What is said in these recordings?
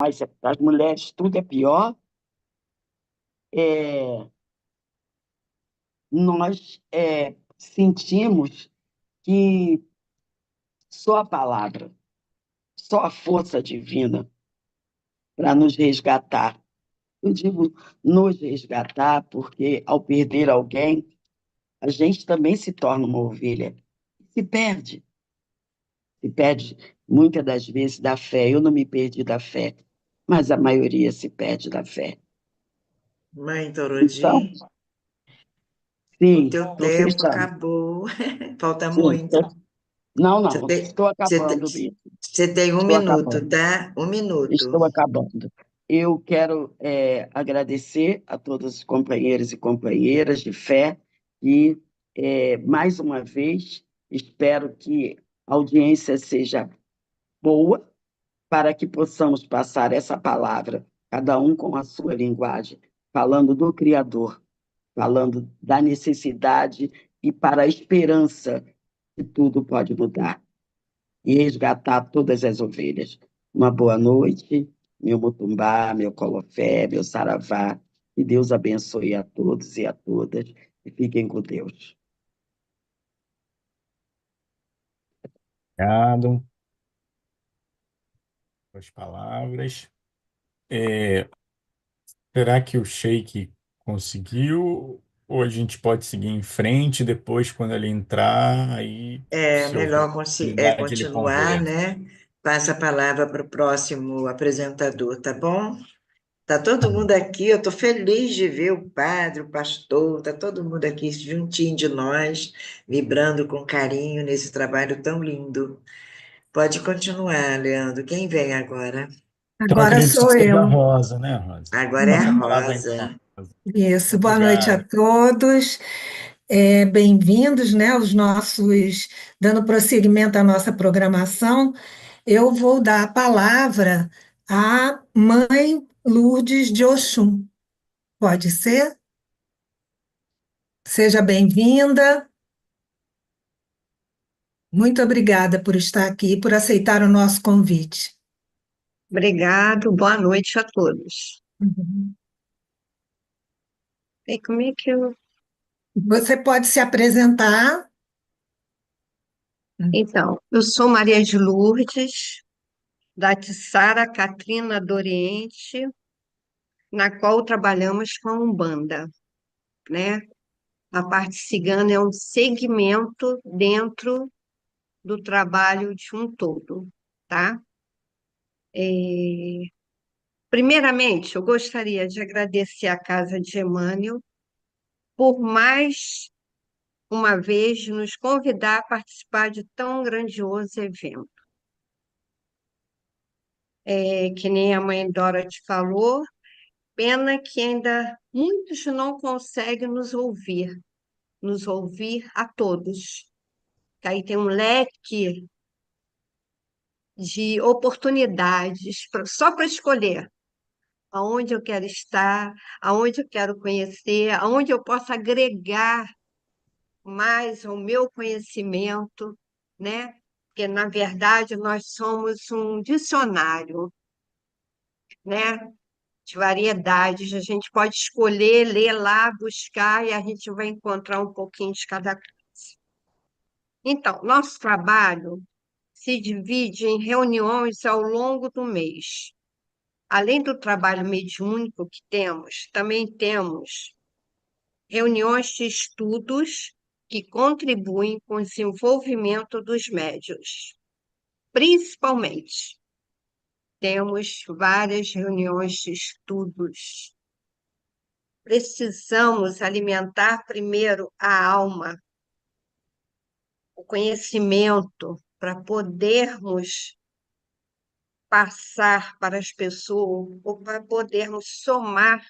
mas as mulheres tudo é pior. É, nós sentimos que só a palavra, só a força divina para nos resgatar. Eu digo nos resgatar porque, ao perder alguém, a gente também se torna uma ovelha. Se perde muitas das vezes da fé. Eu não me perdi da fé, mas a maioria se perde da fé. Mãe Então, Dorodi, o sim, teu estou tempo fechando. acabou. Falta Sim, muito. não, Você não, tem, estou você tem, acabando mesmo. você tem um Estou minuto, acabando. tá? Um minuto. Estou acabando. Eu quero agradecer a todos os companheiros e companheiras de fé e, mais uma vez, espero que a audiência seja boa para que possamos passar essa palavra, cada um com a sua linguagem, falando do Criador, falando da necessidade e para a esperança que tudo pode mudar e resgatar todas as ovelhas. Uma boa noite, meu Mutumbá, meu Colofé, meu Saravá. Que Deus abençoe a todos e a todas e fiquem com Deus. Obrigado pelas palavras. É, será que o Sheik conseguiu? Ou a gente pode seguir em frente depois, quando ele entrar, aí, É se houver melhor oportunidade, ele continuar, conversa. né? Passa a palavra para o próximo apresentador, tá bom? Tá todo mundo aqui, eu estou feliz de ver o padre, o pastor, tá todo mundo aqui juntinho de nós, vibrando com carinho nesse trabalho tão lindo. Pode continuar, Leandro. Quem vem agora? Então, Agora acredito que sou seja a eu. Rosa, né, Rosa? Agora é a Passa a palavra então, Rosa. Rosa. Isso, boa noite a Obrigado. todos. Bem-vindos, né, dando prosseguimento à nossa programação. Eu vou dar a palavra à Mãe Lourdes de Oxum. Pode ser? Seja bem-vinda. Muito obrigada por estar aqui e por aceitar o nosso convite. Obrigado, boa noite a todos. Uhum. E como é que eu. Você pode se apresentar? Então, eu sou Maria de Lourdes, da Tiçara Catrina do Oriente, na qual trabalhamos com a Umbanda, né? A parte cigana é um segmento dentro do trabalho de um todo, tá? É, Primeiramente, eu gostaria de agradecer à Casa de Emmanuel por mais uma vez nos convidar a participar de tão grandioso evento. Que nem a mãe Dora te falou, pena que ainda muitos não conseguem nos ouvir a todos. Que aí tem um leque de oportunidades só para escolher aonde eu quero estar, aonde eu quero conhecer, aonde eu posso agregar mais ao meu conhecimento, né? Porque, na verdade, nós somos um dicionário, né? De variedades. A gente pode escolher, ler lá, buscar, e a gente vai encontrar um pouquinho de cada coisa. Então, nosso trabalho se divide em reuniões ao longo do mês. Além do trabalho mediúnico que temos, também temos reuniões de estudos que contribuem com o desenvolvimento dos médios. Principalmente, temos várias reuniões de estudos. Precisamos alimentar primeiro a alma, o conhecimento, para podermos passar para as pessoas, ou para podermos somar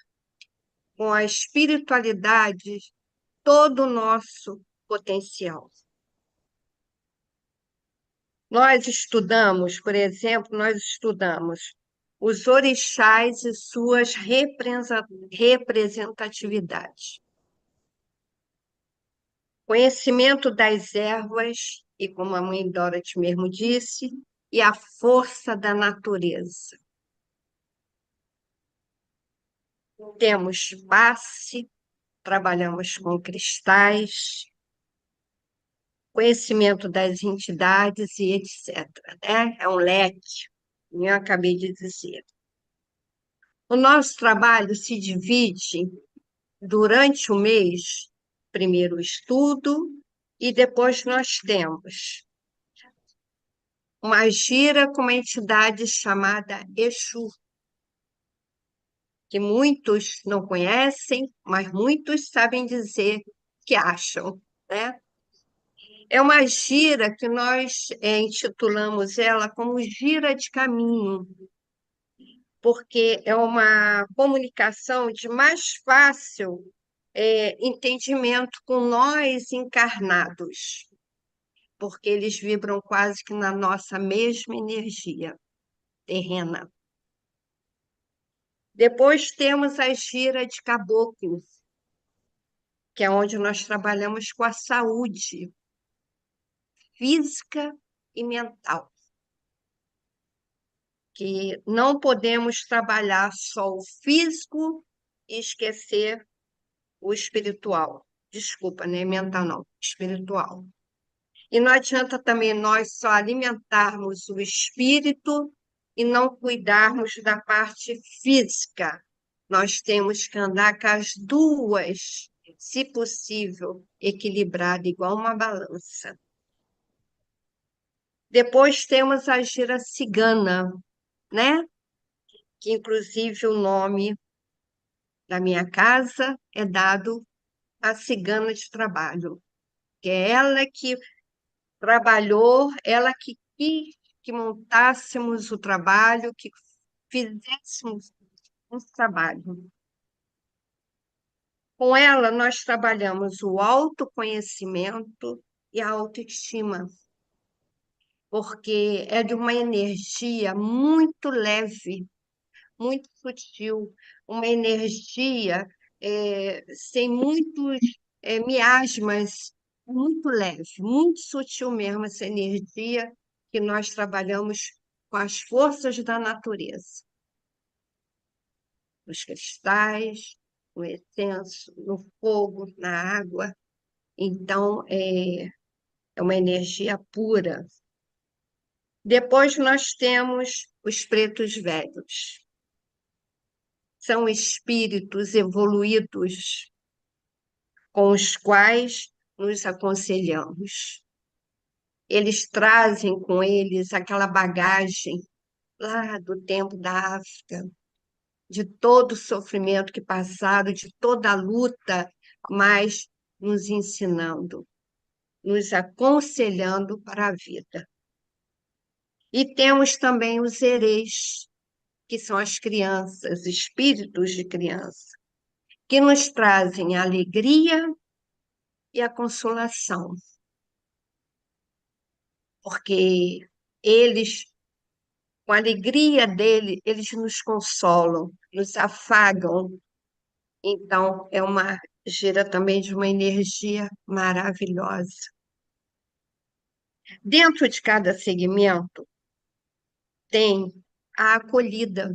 com a espiritualidade todo o nosso potencial. Nós estudamos, por exemplo, nós estudamos os orixás e suas representatividades. Conhecimento das ervas, e como a mãe Dorothy mesmo disse, e a força da natureza. Temos passe, trabalhamos com cristais, conhecimento das entidades e etc., né? É um leque, como eu acabei de dizer. O nosso trabalho se divide durante o mês, primeiro o estudo, e depois nós temos uma gira com uma entidade chamada Exu, que muitos não conhecem, mas muitos sabem dizer que acham, né? É uma gira que nós intitulamos ela como gira de caminho, porque é uma comunicação de mais fácil entendimento com nós encarnados, porque eles vibram quase que na nossa mesma energia terrena. Depois temos a gira de caboclos, que é onde nós trabalhamos com a saúde física e mental, que não podemos trabalhar só o físico e esquecer o espiritual. Desculpa, não é mental, não, espiritual. E não adianta também nós só alimentarmos o espírito e não cuidarmos da parte física. Nós temos que andar com as duas, se possível, equilibrada, igual uma balança. Depois temos a gira cigana, né? Que inclusive o nome da minha casa é dado à cigana de trabalho, que é ela que trabalhou, ela que quis que montássemos o trabalho, que fizéssemos esse trabalho. Com ela, nós trabalhamos o autoconhecimento e a autoestima, porque é de uma energia muito leve, muito sutil, uma energia sem muitos miasmas, muito leve, muito sutil mesmo essa energia que nós trabalhamos com as forças da natureza, nos cristais, no incenso, no fogo, na água. Então, é uma energia pura. Depois nós temos os pretos velhos. São espíritos evoluídos com os quais nos aconselhamos. Eles trazem com eles aquela bagagem lá do tempo da África, de todo o sofrimento que passaram, de toda a luta, mas nos ensinando, nos aconselhando para a vida. E temos também os erês, que são as crianças, espíritos de criança, que nos trazem a alegria e a consolação, porque eles, com a alegria dele, eles nos consolam, nos afagam. Então, é uma gira também de uma energia maravilhosa. Dentro de cada segmento tem a acolhida,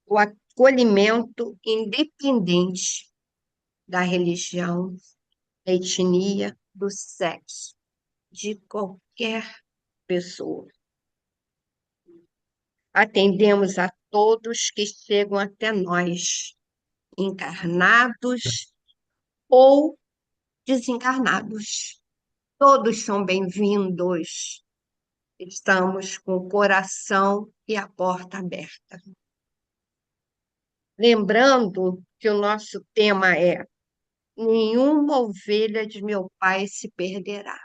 o acolhimento independente da religião, da etnia, do sexo, de qualquer pessoa. Atendemos a todos que chegam até nós, encarnados ou desencarnados. Todos são bem-vindos. Estamos com o coração e a porta aberta. Lembrando que o nosso tema é: nenhuma ovelha de meu pai se perderá.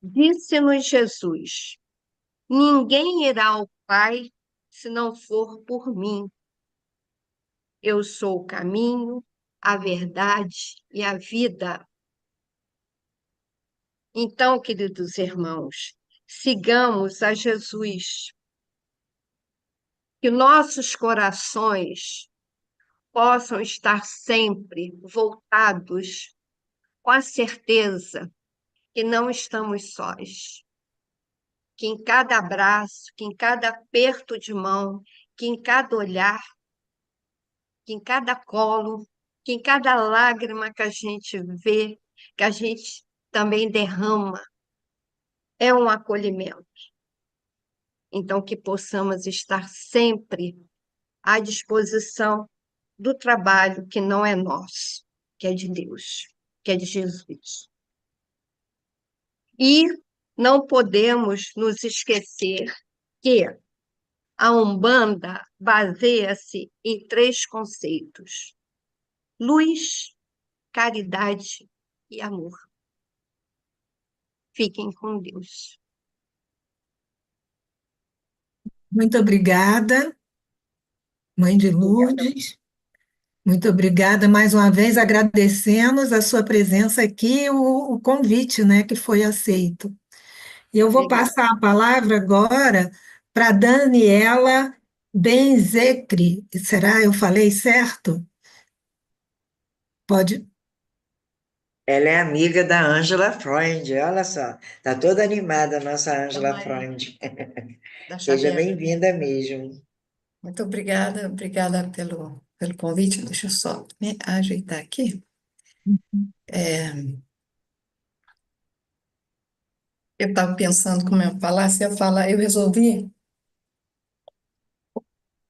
Disse-nos Jesus: ninguém irá ao Pai se não for por mim. Eu sou o caminho, a verdade e a vida. Então, queridos irmãos, sigamos a Jesus. Que nossos corações possam estar sempre voltados com a certeza que não estamos sós. que em cada abraço, que em cada aperto de mão, que em cada olhar, que em cada colo, que em cada lágrima que a gente vê, que a gente também derrama, é um acolhimento. Então, que possamos estar sempre à disposição do trabalho que não é nosso, que é de Deus, que é de Jesus. E não podemos nos esquecer que a Umbanda baseia-se em 3 conceitos: luz, caridade e amor. Fiquem com Deus. Muito obrigada, Mãe de Lourdes. Muito obrigada mais uma vez, agradecemos a sua presença aqui, o convite, né, que foi aceito. E eu vou Obrigada. passar a palavra agora para Daniela Benzecri. Será eu falei certo? Pode. Ela é amiga da Ângela Freund, olha só. Está toda animada a nossa Ângela Também, Freund. da Seja Xavier. bem-vinda mesmo. Muito obrigada pelo convite. Deixa eu só me ajeitar aqui. É, eu estava pensando como eu falar, se eu falar, eu resolvi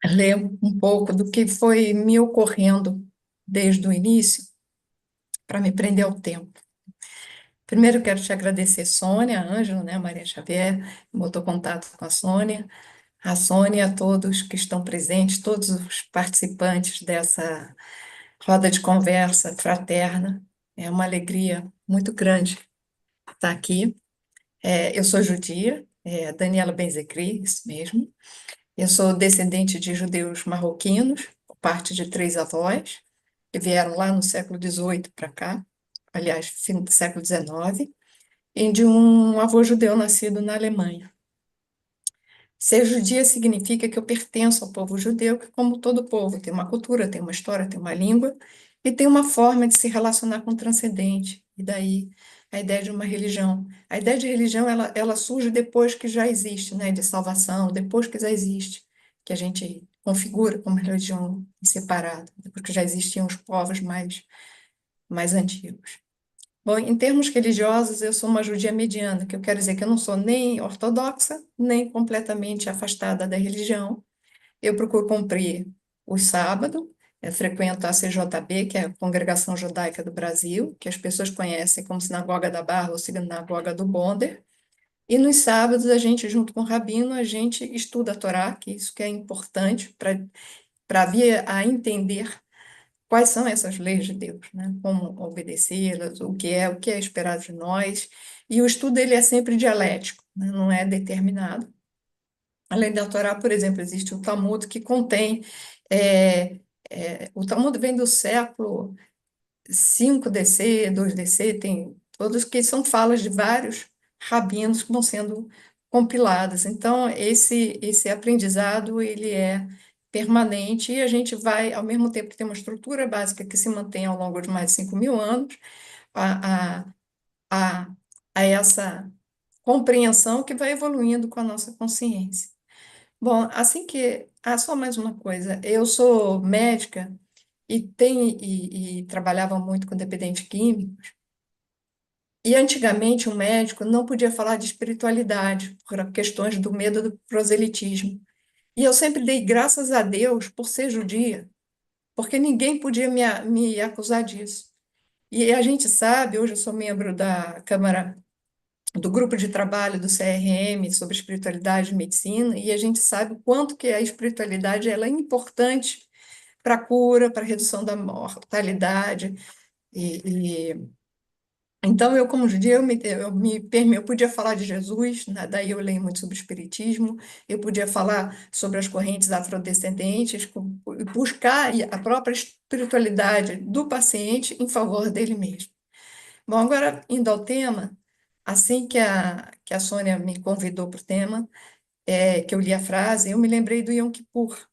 ler um pouco do que foi me ocorrendo desde o início, para me prender ao tempo. Primeiro, quero te agradecer, Sônia, a Ângela, né, Maria Xavier, botou contato com a Sônia, a todos que estão presentes, todos os participantes dessa roda de conversa fraterna. É uma alegria muito grande estar aqui. Eu sou judia, Daniela Benzecri, isso mesmo. Eu sou descendente de judeus marroquinos, por parte de 3 avós, que vieram lá no século XVIII para cá, aliás, fim do século XIX, e de um avô judeu nascido na Alemanha. Ser judia significa que eu pertenço ao povo judeu, que, como todo povo, tem uma cultura, tem uma história, tem uma língua, e tem uma forma de se relacionar com o transcendente. E daí a ideia de uma religião. A ideia de religião, ela surge depois que já existe, né, de salvação, depois que já existe, que a gente configura como religião separada, depois que já existiam os povos mais antigos. Bom, em termos religiosos, eu sou uma judia mediana, que eu quero dizer que eu não sou nem ortodoxa, nem completamente afastada da religião. Eu procuro cumprir o sábado, frequento a CJB, que é a Congregação Judaica do Brasil, que as pessoas conhecem como Sinagoga da Barra ou Sinagoga do Bonder. E nos sábados, a gente, junto com o rabino, a gente estuda a Torá, que isso que é importante para vir a entender quais são essas leis de Deus, né? Como obedecê-las, o que é esperado de nós. E o estudo ele é sempre dialético, né? Não é determinado. Além da Torá, por exemplo, existe o Talmud que contém. O Talmud vem do século 5 DC, 2 DC, tem todos que são falas de vários rabinos que vão sendo compiladas. Então, esse aprendizado ele é permanente e a gente vai, ao mesmo tempo que tem uma estrutura básica que se mantém ao longo de mais de 5.000 anos, a, a, a, a essa compreensão que vai evoluindo com a nossa consciência. Bom, assim que. Só mais uma coisa. Eu sou médica e trabalhava muito com dependente químico. E antigamente um médico não podia falar de espiritualidade por questões do medo do proselitismo. E eu sempre dei graças a Deus por ser judia, porque ninguém podia me acusar disso. E a gente sabe, hoje eu sou membro da Câmara, do grupo de trabalho do CRM sobre espiritualidade e medicina, e a gente sabe o quanto que a espiritualidade ela é importante para a cura, para a redução da mortalidade. Então, eu, como judia, eu podia falar de Jesus, né? Daí eu leio muito sobre espiritismo, eu podia falar sobre as correntes afrodescendentes, buscar a própria espiritualidade do paciente em favor dele mesmo. Bom, agora, indo ao tema, assim que a Sônia me convidou para o tema, que eu li a frase, eu me lembrei do Yom Kippur.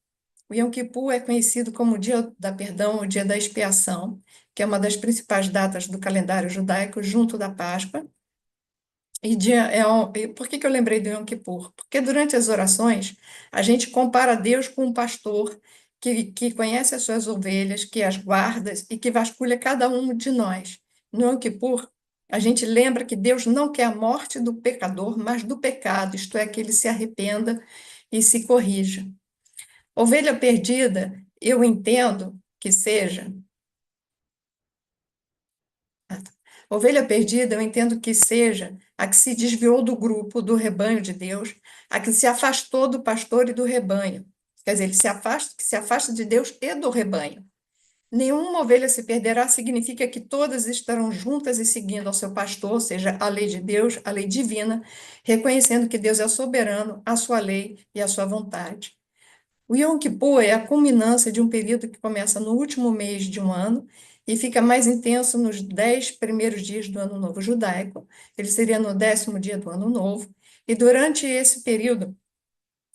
O Yom Kippur é conhecido como o Dia da Perdão, o Dia da Expiação, que é uma das principais datas do calendário judaico, junto da Páscoa. E por que que eu lembrei do Yom Kippur? Porque durante as orações, a gente compara Deus com um pastor que conhece as suas ovelhas, que as guarda e que vasculha cada um de nós. No Yom Kippur, a gente lembra que Deus não quer a morte do pecador, mas do pecado, isto é, que ele se arrependa e se corrija. Ovelha perdida, eu entendo que seja. Ovelha perdida, eu entendo que seja a que se desviou do grupo, do rebanho de Deus, a que se afastou do pastor e do rebanho. Quer dizer, ele se afasta de Deus e do rebanho. Nenhuma ovelha se perderá significa que todas estarão juntas e seguindo ao seu pastor, ou seja, a lei de Deus, a lei divina, reconhecendo que Deus é soberano, a sua lei e a sua vontade. O Yom Kippur é a culminância de um período que começa no último mês de um ano e fica mais intenso nos 10 primeiros dias do Ano Novo Judaico. Ele seria no 10º dia do Ano Novo. E durante esse período,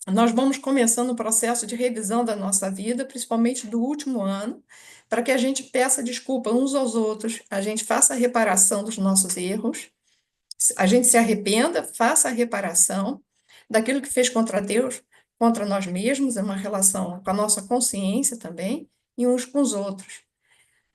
nós vamos começando o processo de revisão da nossa vida, principalmente do último ano, para que a gente peça desculpa uns aos outros, a gente faça a reparação dos nossos erros, a gente se arrependa, faça a reparação daquilo que fez contra Deus, contra nós mesmos, é uma relação com a nossa consciência também, e uns com os outros.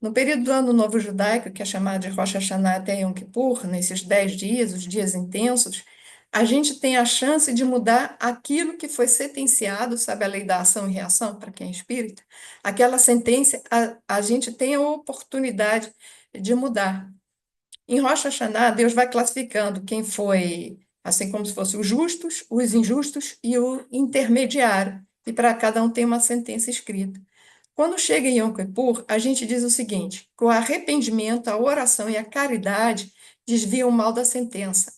No período do Ano Novo Judaico, que é chamado de Rosh Hashanah até Yom Kippur, nesses 10 dias, os dias intensos, a gente tem a chance de mudar aquilo que foi sentenciado, sabe a lei da ação e reação, para quem é espírita? Aquela sentença, a gente tem a oportunidade de mudar. Em Rosh Hashanah, Deus vai classificando quem foi, assim como se fossem os justos, os injustos e o intermediário. E para cada um tem uma sentença escrita. Quando chega em Yom Kippur, a gente diz o seguinte, que o arrependimento, a oração e a caridade desviam o mal da sentença,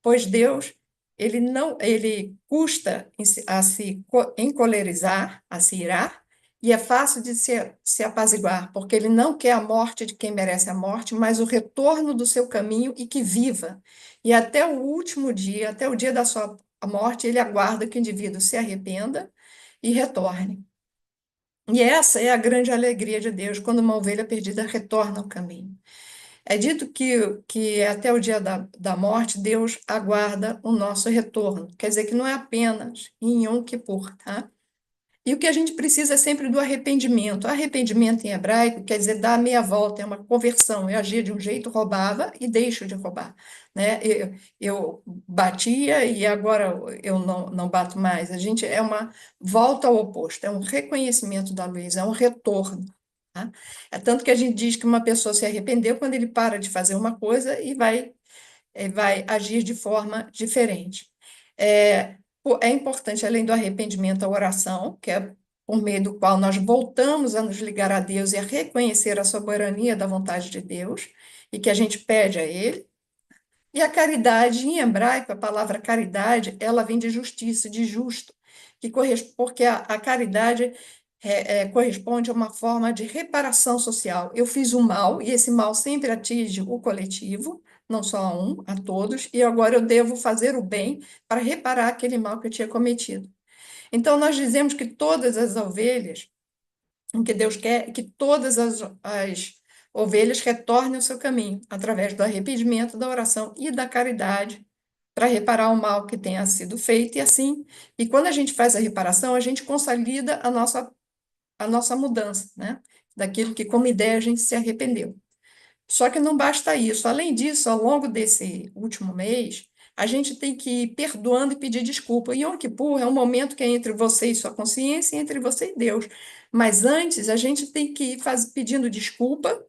pois Deus, ele custa a se encolerizar, a se irar, e é fácil de se apaziguar, porque ele não quer a morte de quem merece a morte, mas o retorno do seu caminho e que viva. E até o último dia, até o dia da sua morte, ele aguarda que o indivíduo se arrependa e retorne. E essa é a grande alegria de Deus, quando uma ovelha perdida retorna ao caminho. É dito que até o dia da morte, Deus aguarda o nosso retorno. Quer dizer que não é apenas em Yom Kippur, tá? E o que a gente precisa é sempre do arrependimento. Arrependimento em hebraico quer dizer dar meia volta, é uma conversão. Eu agia de um jeito, roubava e deixo de roubar. Né? Eu batia e agora eu não bato mais. A gente é uma volta ao oposto, é um reconhecimento da luz, é um retorno. Tá? É tanto que a gente diz que uma pessoa se arrependeu quando ele para de fazer uma coisa e vai agir de forma diferente. É importante, além do arrependimento, a oração, que é por meio do qual nós voltamos a nos ligar a Deus e a reconhecer a soberania da vontade de Deus, e que a gente pede a Ele. E a caridade, em hebraico, a palavra caridade, ela vem de justiça, de justo, porque a caridade corresponde a uma forma de reparação social. Eu fiz o mal, e esse mal sempre atinge o coletivo, não só a um, a todos, e agora eu devo fazer o bem para reparar aquele mal que eu tinha cometido. Então, nós dizemos que todas as ovelhas, o que Deus quer é que todas as ovelhas retornem ao seu caminho, através do arrependimento, da oração e da caridade, para reparar o mal que tenha sido feito, e quando a gente faz a reparação, a gente consolida a nossa mudança, né? Daquilo que, como ideia, a gente se arrependeu. Só que não basta isso. Além disso, ao longo desse último mês, a gente tem que ir perdoando e pedir desculpa. E Yom Kippur é um momento que é entre você e sua consciência e entre você e Deus. Mas antes, a gente tem que ir pedindo desculpa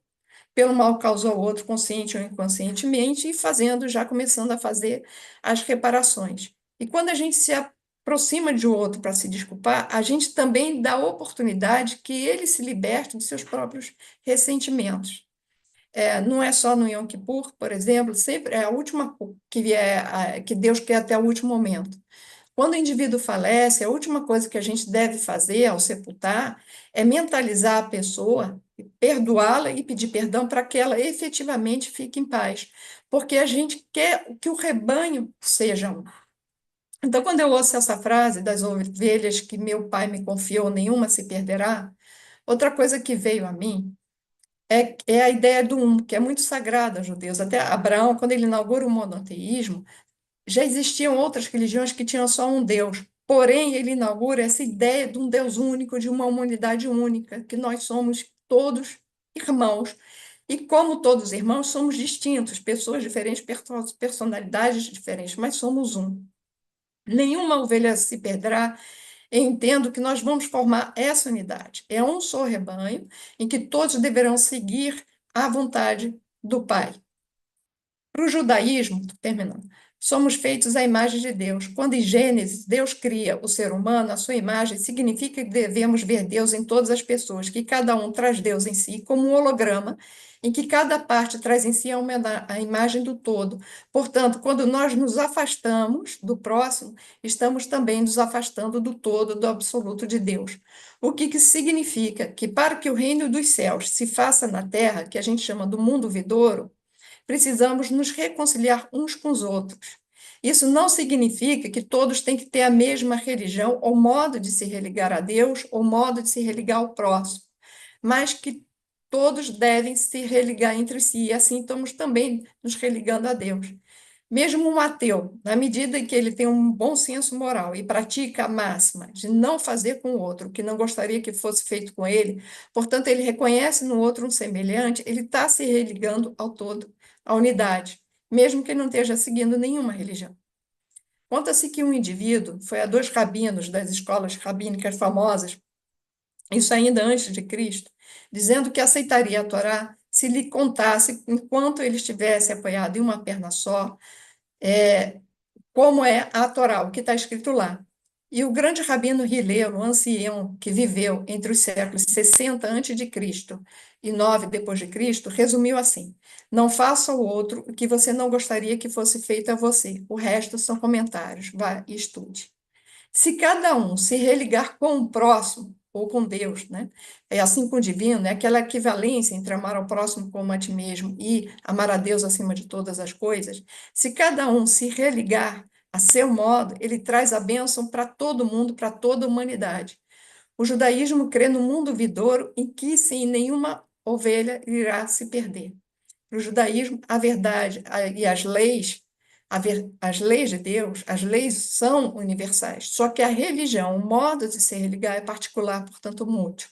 pelo mal que causou ao outro, consciente ou inconscientemente, e já começando a fazer as reparações. E quando a gente se aproxima de outro para se desculpar, a gente também dá a oportunidade que ele se liberte dos seus próprios ressentimentos. Não é só no Yom Kippur, por exemplo, sempre é a última que Deus quer até o último momento. Quando o indivíduo falece, a última coisa que a gente deve fazer ao sepultar é mentalizar a pessoa, perdoá-la e pedir perdão para que ela efetivamente fique em paz, porque a gente quer que o rebanho seja um. Então, quando eu ouço essa frase das ovelhas que meu pai me confiou, nenhuma se perderá, outra coisa que veio a mim é a ideia do um, que é muito sagrada aos judeus. Até Abraão, quando ele inaugura o monoteísmo, Já existiam outras religiões que tinham só um Deus, porém ele inaugura essa ideia de um Deus único, de uma humanidade única, que nós somos todos irmãos. E como todos irmãos, somos distintos, pessoas diferentes, personalidades diferentes, mas somos um. Nenhuma ovelha se perderá. Eu entendo que nós vamos formar essa unidade. É um só rebanho em que todos deverão seguir a vontade do Pai. Para o judaísmo, tô terminando, somos feitos à imagem de Deus. Quando em Gênesis Deus cria o ser humano, a sua imagem, significa que devemos ver Deus em todas as pessoas, que cada um traz Deus em si como um holograma, em que cada parte traz em si a imagem do todo. Portanto, quando nós nos afastamos do próximo, estamos também nos afastando do todo, do absoluto de Deus. O que significa que para que o reino dos céus se faça na terra, que a gente chama do mundo vidouro, precisamos nos reconciliar uns com os outros. Isso não significa que todos têm que ter a mesma religião ou modo de se religar a Deus ou modo de se religar ao próximo, mas que todos devem se religar entre si, e assim estamos também nos religando a Deus. Mesmo um ateu, na medida em que ele tem um bom senso moral e pratica a máxima de não fazer com o outro o que não gostaria que fosse feito com ele, portanto, ele reconhece no outro um semelhante, ele está se religando ao todo, à unidade, mesmo que ele não esteja seguindo nenhuma religião. Conta-se que um indivíduo foi a 2 rabinos das escolas rabínicas famosas, isso ainda antes de Cristo, dizendo que aceitaria a Torá se lhe contasse, enquanto ele estivesse apoiado em uma perna só, como é a Torá, o que está escrito lá. E o grande rabino Hilel, o ancião que viveu entre os séculos 60 a.C. e 9 depois de Cristo, resumiu assim: não faça ao outro o que você não gostaria que fosse feito a você. O resto são comentários. Vá e estude. Se cada um se religar com o próximo, ou com Deus, né? É assim com o divino, é aquela equivalência entre amar ao próximo como a ti mesmo e amar a Deus acima de todas as coisas. Se cada um se religar a seu modo, ele traz a bênção para todo mundo, para toda a humanidade. O judaísmo crê no mundo vidouro em que, sim, nenhuma ovelha irá se perder. Para o judaísmo, a verdade e as leis, as leis de Deus, as leis são universais, só que a religião, o modo de se religar é particular, portanto, mútuo.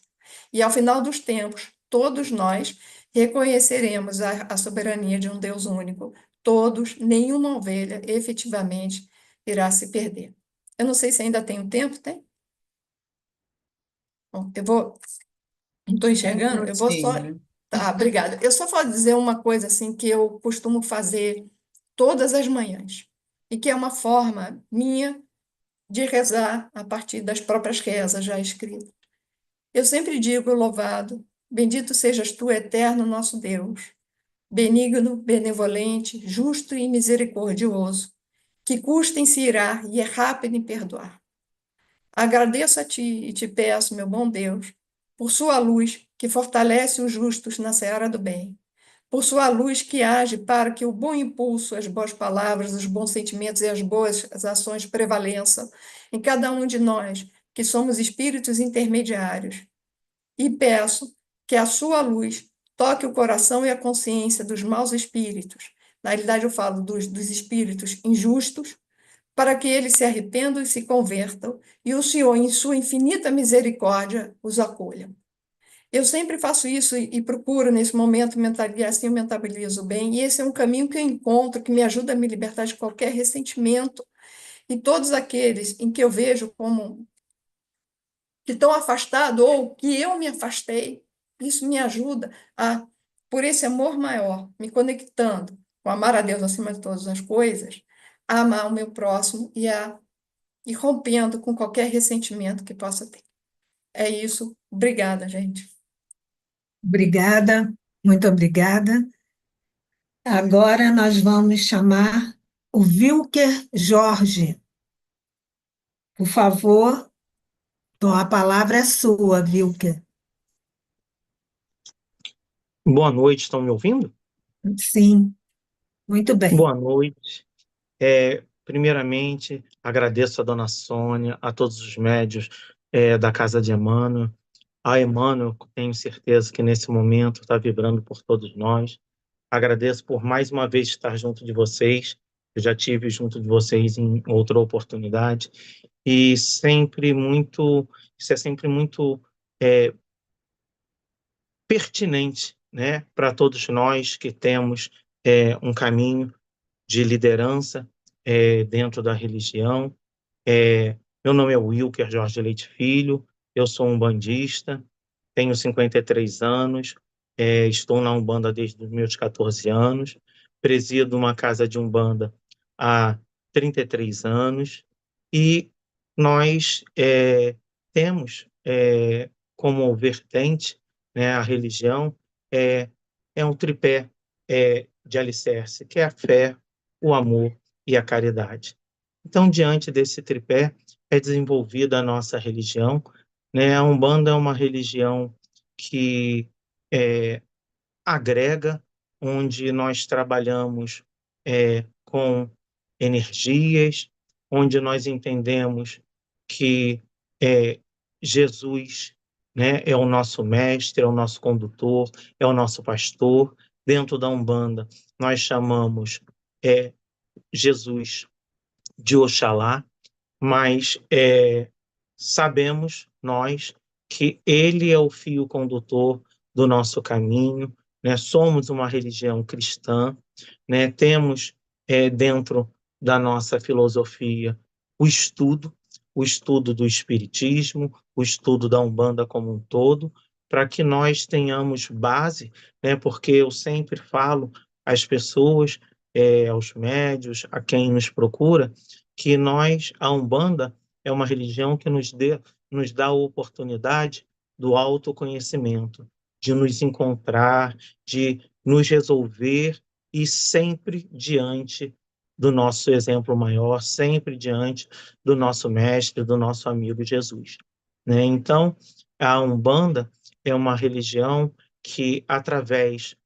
E ao final dos tempos, todos nós reconheceremos a soberania de um Deus único. Todos, nenhuma ovelha efetivamente irá se perder. Eu não sei se ainda tenho tempo, tem? Bom, não estou enxergando, eu vou só. Tá, obrigada. Eu só vou dizer uma coisa assim que eu costumo fazer todas as manhãs, e que é uma forma minha de rezar a partir das próprias rezas já escritas. Eu sempre digo, louvado, bendito sejas tu, eterno nosso Deus, benigno, benevolente, justo e misericordioso, que custa em se irar e é rápido em perdoar. Agradeço a ti e te peço, meu bom Deus, por sua luz que fortalece os justos na seara do bem, por sua luz que age para que o bom impulso, as boas palavras, os bons sentimentos e as boas ações prevaleçam em cada um de nós, que somos espíritos intermediários. E peço que a sua luz toque o coração e a consciência dos maus espíritos. Na realidade, eu falo dos espíritos injustos, para que eles se arrependam e se convertam, e o Senhor, em sua infinita misericórdia, os acolha. Eu sempre faço isso e procuro, nesse momento, assim eu mentalizo bem, e esse é um caminho que eu encontro, que me ajuda a me libertar de qualquer ressentimento, e todos aqueles em que eu vejo como que estão afastados, ou que eu me afastei, isso me ajuda a, por esse amor maior, me conectando com amar a Deus acima de todas as coisas, a amar o meu próximo e rompendo com qualquer ressentimento que possa ter. É isso. Obrigada, gente. Obrigada, muito obrigada. Agora nós vamos chamar o Wilker Jorge. Por favor, então a palavra é sua, Wilker. Boa noite, estão me ouvindo? Sim, muito bem. Boa noite. Primeiramente, agradeço a dona Sônia, a todos os médios da Casa de Emmanuel. A Emmanuel, tenho certeza que nesse momento está vibrando por todos nós. Agradeço por mais uma vez estar junto de vocês eu já tive junto de vocês em outra oportunidade, e sempre muito, isso é sempre muito é, pertinente, né, para todos nós que temos um caminho de liderança dentro da religião. Meu nome é Wilker Jorge Leite Filho, eu sou um bandista, tenho 53 anos, estou na Umbanda desde os meus 14 anos, presido uma casa de Umbanda há 33 anos, e nós temos como vertente, né, a religião é, é um tripé de alicerce, que é a fé, o amor e a caridade. Então, diante desse tripé, é desenvolvida a nossa religião, né? A Umbanda é uma religião que agrega, onde nós trabalhamos com energias, onde nós entendemos que Jesus, né, é o nosso mestre, é o nosso condutor, é o nosso pastor. Dentro da Umbanda, nós chamamos Jesus de Oxalá, mas sabemos nós que ele é o fio condutor do nosso caminho, né? Somos uma religião cristã, né? Temos dentro da nossa filosofia o estudo do Espiritismo, o estudo da Umbanda como um todo, para que nós tenhamos base, né? Porque eu sempre falo às pessoas, aos médios, a quem nos procura, que nós, a Umbanda, é uma religião que nos dá a oportunidade do autoconhecimento, de nos encontrar, de nos resolver e sempre diante do nosso exemplo maior, sempre diante do nosso mestre, do nosso amigo Jesus, né? Então, a Umbanda é uma religião que, através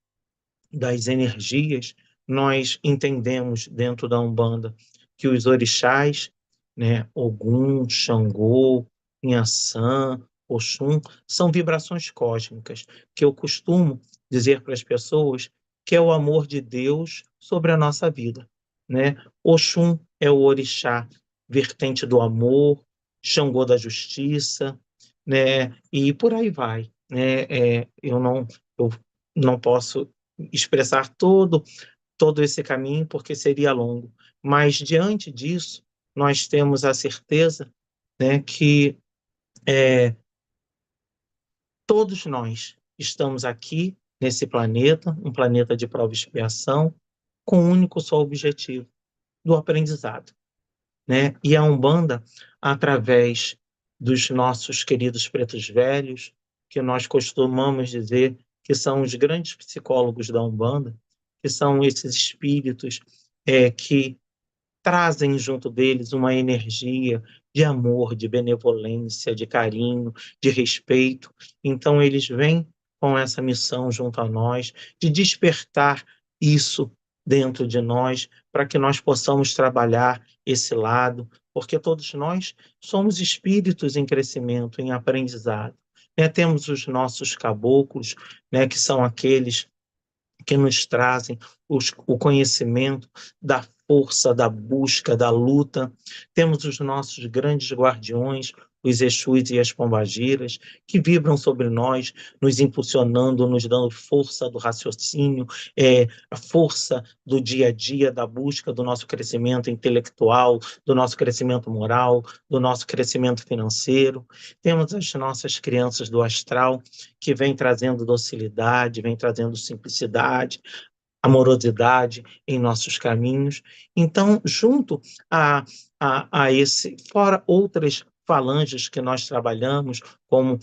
das energias, nós entendemos dentro da Umbanda que os orixás, né, Ogum, Xangô, Inhaçã, Oxum, são vibrações cósmicas, que eu costumo dizer para as pessoas que é o amor de Deus sobre a nossa vida, né? Oxum é o orixá vertente do amor, Xangô da justiça, né? E por aí vai, né? Eu não posso expressar todo esse caminho, porque seria longo. Mas, diante disso, nós temos a certeza, né, que todos nós estamos aqui, nesse planeta, um planeta de prova e expiação, com um único só objetivo, do aprendizado, né? E a Umbanda, através dos nossos queridos pretos velhos, que nós costumamos dizer que são os grandes psicólogos da Umbanda, que são esses espíritos que trazem junto deles uma energia de amor, de benevolência, de carinho, de respeito. Então, eles vêm com essa missão junto a nós de despertar isso dentro de nós, para que nós possamos trabalhar esse lado, porque todos nós somos espíritos em crescimento, em aprendizado. Né? Temos os nossos caboclos, né, que são aqueles que nos trazem o conhecimento da força, da busca, da luta. Temos os nossos grandes guardiões, os Exus e as Pombagiras, que vibram sobre nós, nos impulsionando, nos dando força do raciocínio, a força do dia a dia, da busca do nosso crescimento intelectual, do nosso crescimento moral, do nosso crescimento financeiro. Temos as nossas crianças do astral, que vem trazendo docilidade, vem trazendo simplicidade, amorosidade em nossos caminhos. Então, junto a esse, fora outras falanges que nós trabalhamos, como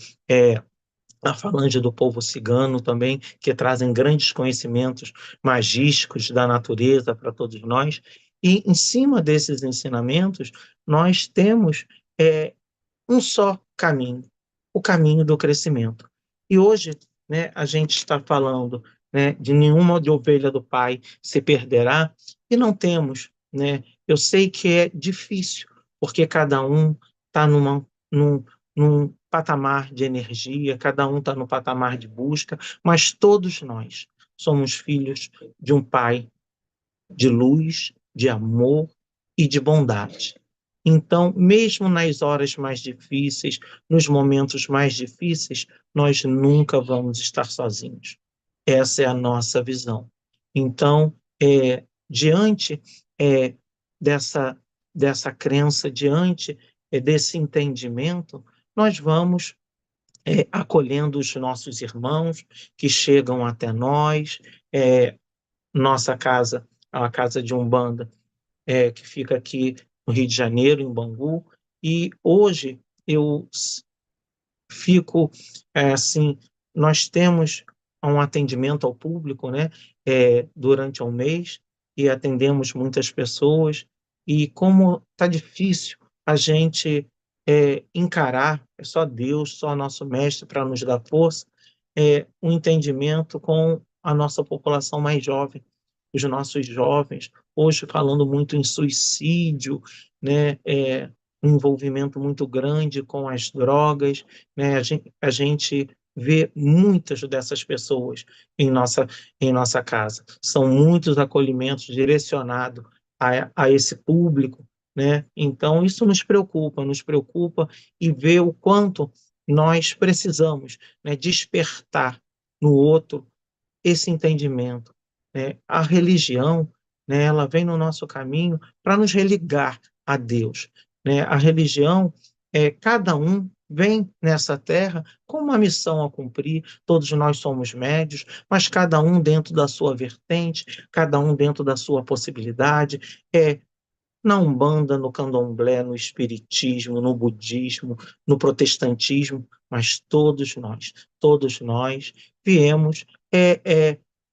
a falange do povo cigano também, que trazem grandes conhecimentos magísticos da natureza para todos nós, e em cima desses ensinamentos, nós temos um só caminho, o caminho do crescimento. E hoje, né, a gente está falando, né, de nenhuma de ovelha do Pai se perderá, e não temos, né? Eu sei que é difícil, porque cada um está num patamar de energia, cada um está no patamar de busca, mas todos nós somos filhos de um Pai de luz, de amor e de bondade. Então, mesmo nas horas mais difíceis, nos momentos mais difíceis, nós nunca vamos estar sozinhos. Essa é a nossa visão. Então, diante é, dessa, dessa crença, diante desse entendimento, nós vamos acolhendo os nossos irmãos que chegam até nós, nossa casa, a casa de Umbanda, que fica aqui no Rio de Janeiro, em Bangu, e hoje eu fico assim, nós temos um atendimento ao público, né, durante um mês, e atendemos muitas pessoas, e como está difícil a gente encarar, é só Deus, só nosso mestre para nos dar força, um entendimento com a nossa população mais jovem, os nossos jovens, hoje falando muito em suicídio, né, um envolvimento muito grande com as drogas, né, a gente vê muitas dessas pessoas em nossa casa. São muitos acolhimentos direcionados a esse público, né? Então, isso nos preocupa e vê o quanto nós precisamos, né, despertar no outro esse entendimento, né? A religião, né, ela vem no nosso caminho para nos religar a Deus, né? A religião, cada um vem nessa terra com uma missão a cumprir, todos nós somos médios, mas cada um dentro da sua vertente, cada um dentro da sua possibilidade, na Umbanda, no Candomblé, no Espiritismo, no Budismo, no Protestantismo, mas todos nós viemos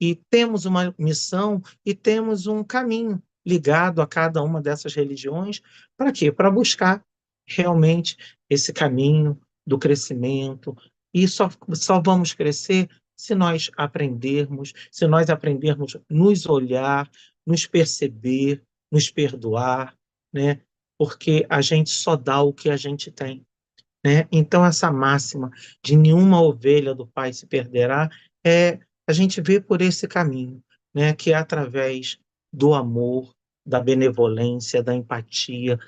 e temos uma missão e temos um caminho ligado a cada uma dessas religiões. Para quê? Para buscar realmente esse caminho do crescimento. E só vamos crescer se nós aprendermos nos olhar, nos perceber, nos perdoar, né? Porque a gente só dá o que a gente tem, né? Então, essa máxima de nenhuma ovelha do Pai se perderá, a gente vê por esse caminho, né? Que é através do amor, da benevolência, da empatia,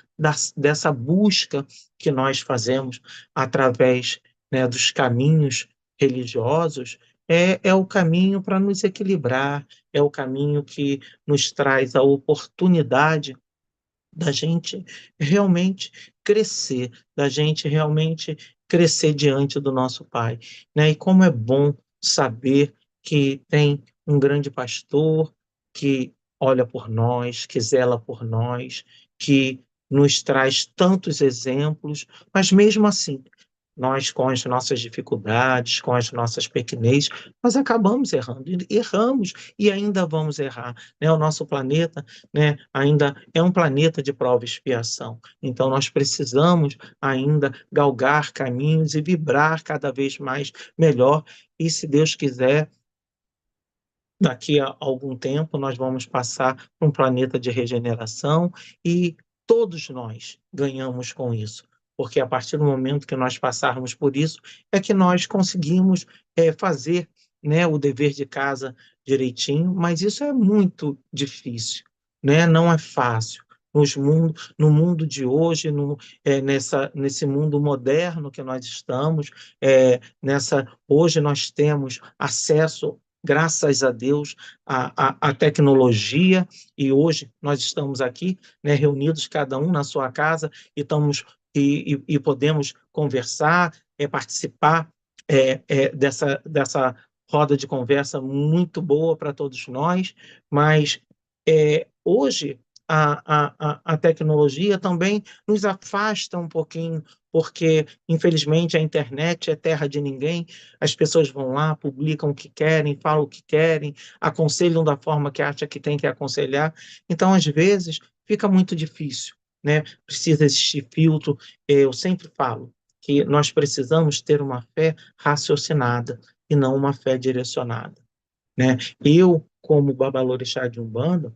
dessa busca que nós fazemos através, né, dos caminhos religiosos, é o caminho para nos equilibrar, é o caminho que nos traz a oportunidade da gente realmente crescer, da gente realmente crescer diante do nosso Pai, né? E como é bom saber que tem um grande pastor que olha por nós, que zela por nós, que nos traz tantos exemplos, mas mesmo assim, nós com as nossas dificuldades, com as nossas pequenez, nós acabamos errando, erramos e ainda vamos errar, né? O nosso planeta, né, ainda é um planeta de prova e expiação. Então, nós precisamos ainda galgar caminhos e vibrar cada vez mais melhor. E, se Deus quiser, daqui a algum tempo, nós vamos passar para um planeta de regeneração e todos nós ganhamos com isso. Porque a partir do momento que nós passarmos por isso, é que nós conseguimos fazer, né, o dever de casa direitinho, mas isso é muito difícil, né? Não é fácil. No mundo de hoje, nesse mundo moderno que nós estamos, hoje nós temos acesso, graças a Deus, à tecnologia, e hoje nós estamos aqui, né, reunidos, cada um na sua casa, e podemos conversar, participar dessa roda de conversa muito boa para todos nós, mas hoje a tecnologia também nos afasta um pouquinho, porque, infelizmente, a internet é terra de ninguém, as pessoas vão lá, publicam o que querem, falam o que querem, aconselham da forma que acha que tem que aconselhar, então, às vezes, fica muito difícil, né? Precisa existir filtro. Eu sempre falo que nós precisamos ter uma fé raciocinada e não uma fé direcionada, né? Eu, como babalorixá de Umbanda,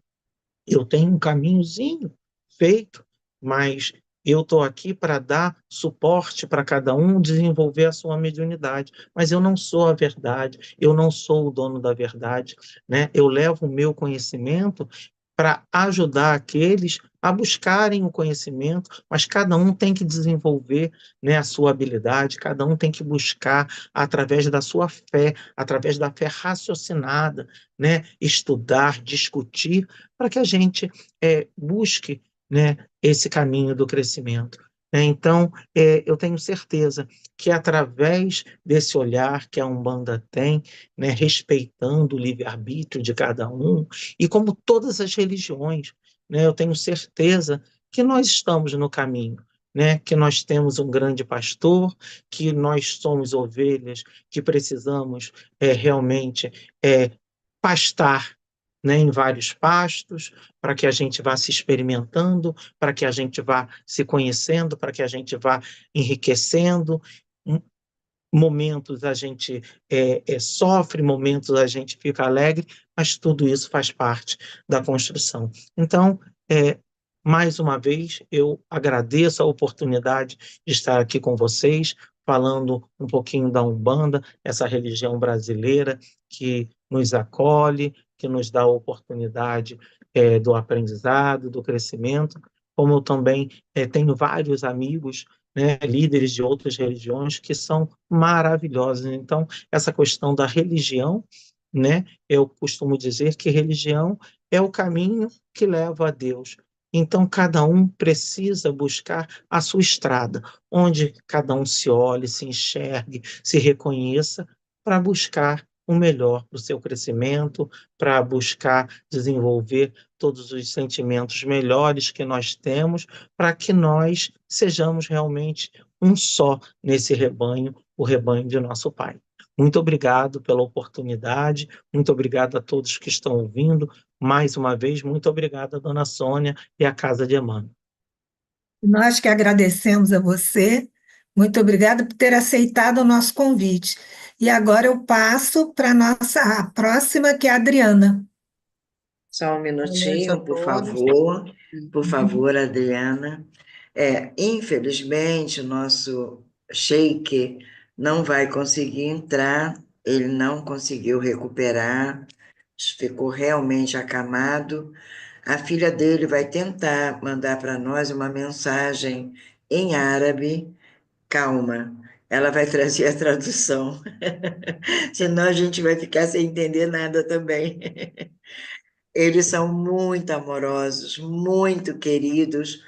eu tenho um caminhozinho feito, mas eu estou aqui para dar suporte para cada um desenvolver a sua mediunidade. Mas eu não sou a verdade, eu não sou o dono da verdade, né? Eu levo o meu conhecimento para ajudar aqueles a buscarem o conhecimento, mas cada um tem que desenvolver, né, a sua habilidade, cada um tem que buscar através da sua fé, através da fé raciocinada, né, estudar, discutir, para que a gente busque, né, esse caminho do crescimento. Então, eu tenho certeza que através desse olhar que a Umbanda tem, né, respeitando o livre-arbítrio de cada um, e como todas as religiões, né, eu tenho certeza que nós estamos no caminho, né, que nós temos um grande pastor, que nós somos ovelhas, que precisamos realmente pastar, né, em vários pastos, para que a gente vá se experimentando, para que a gente vá se conhecendo, para que a gente vá enriquecendo. Momentos a gente sofre, momentos a gente fica alegre, mas tudo isso faz parte da construção. Então, mais uma vez, eu agradeço a oportunidade de estar aqui com vocês, falando um pouquinho da Umbanda, essa religião brasileira que nos acolhe, que nos dá a oportunidade do aprendizado, do crescimento, como eu também tenho vários amigos, né, líderes de outras religiões que são maravilhosos. Então, essa questão da religião, né, eu costumo dizer que religião é o caminho que leva a Deus. Então, cada um precisa buscar a sua estrada, onde cada um se olhe, se enxergue, se reconheça, para buscar o melhor para o seu crescimento, para buscar desenvolver todos os sentimentos melhores que nós temos, para que nós sejamos realmente um só nesse rebanho, o rebanho de nosso Pai. Muito obrigado pela oportunidade, muito obrigado a todos que estão ouvindo. Mais uma vez, muito obrigado a dona Sônia e à Casa de Emmanuel. Nós que agradecemos a você. Muito obrigada por ter aceitado o nosso convite. E agora eu passo para a próxima, que é a Adriana. Só um Boa noite a minutinho, por todos. favor. Por favor, Adriana. Infelizmente, o nosso Sheik não vai conseguir entrar, ele não conseguiu recuperar, ficou realmente acamado. A filha dele vai tentar mandar para nós uma mensagem em árabe. Calma, ela vai trazer a tradução, senão a gente vai ficar sem entender nada também. Eles são muito amorosos, muito queridos.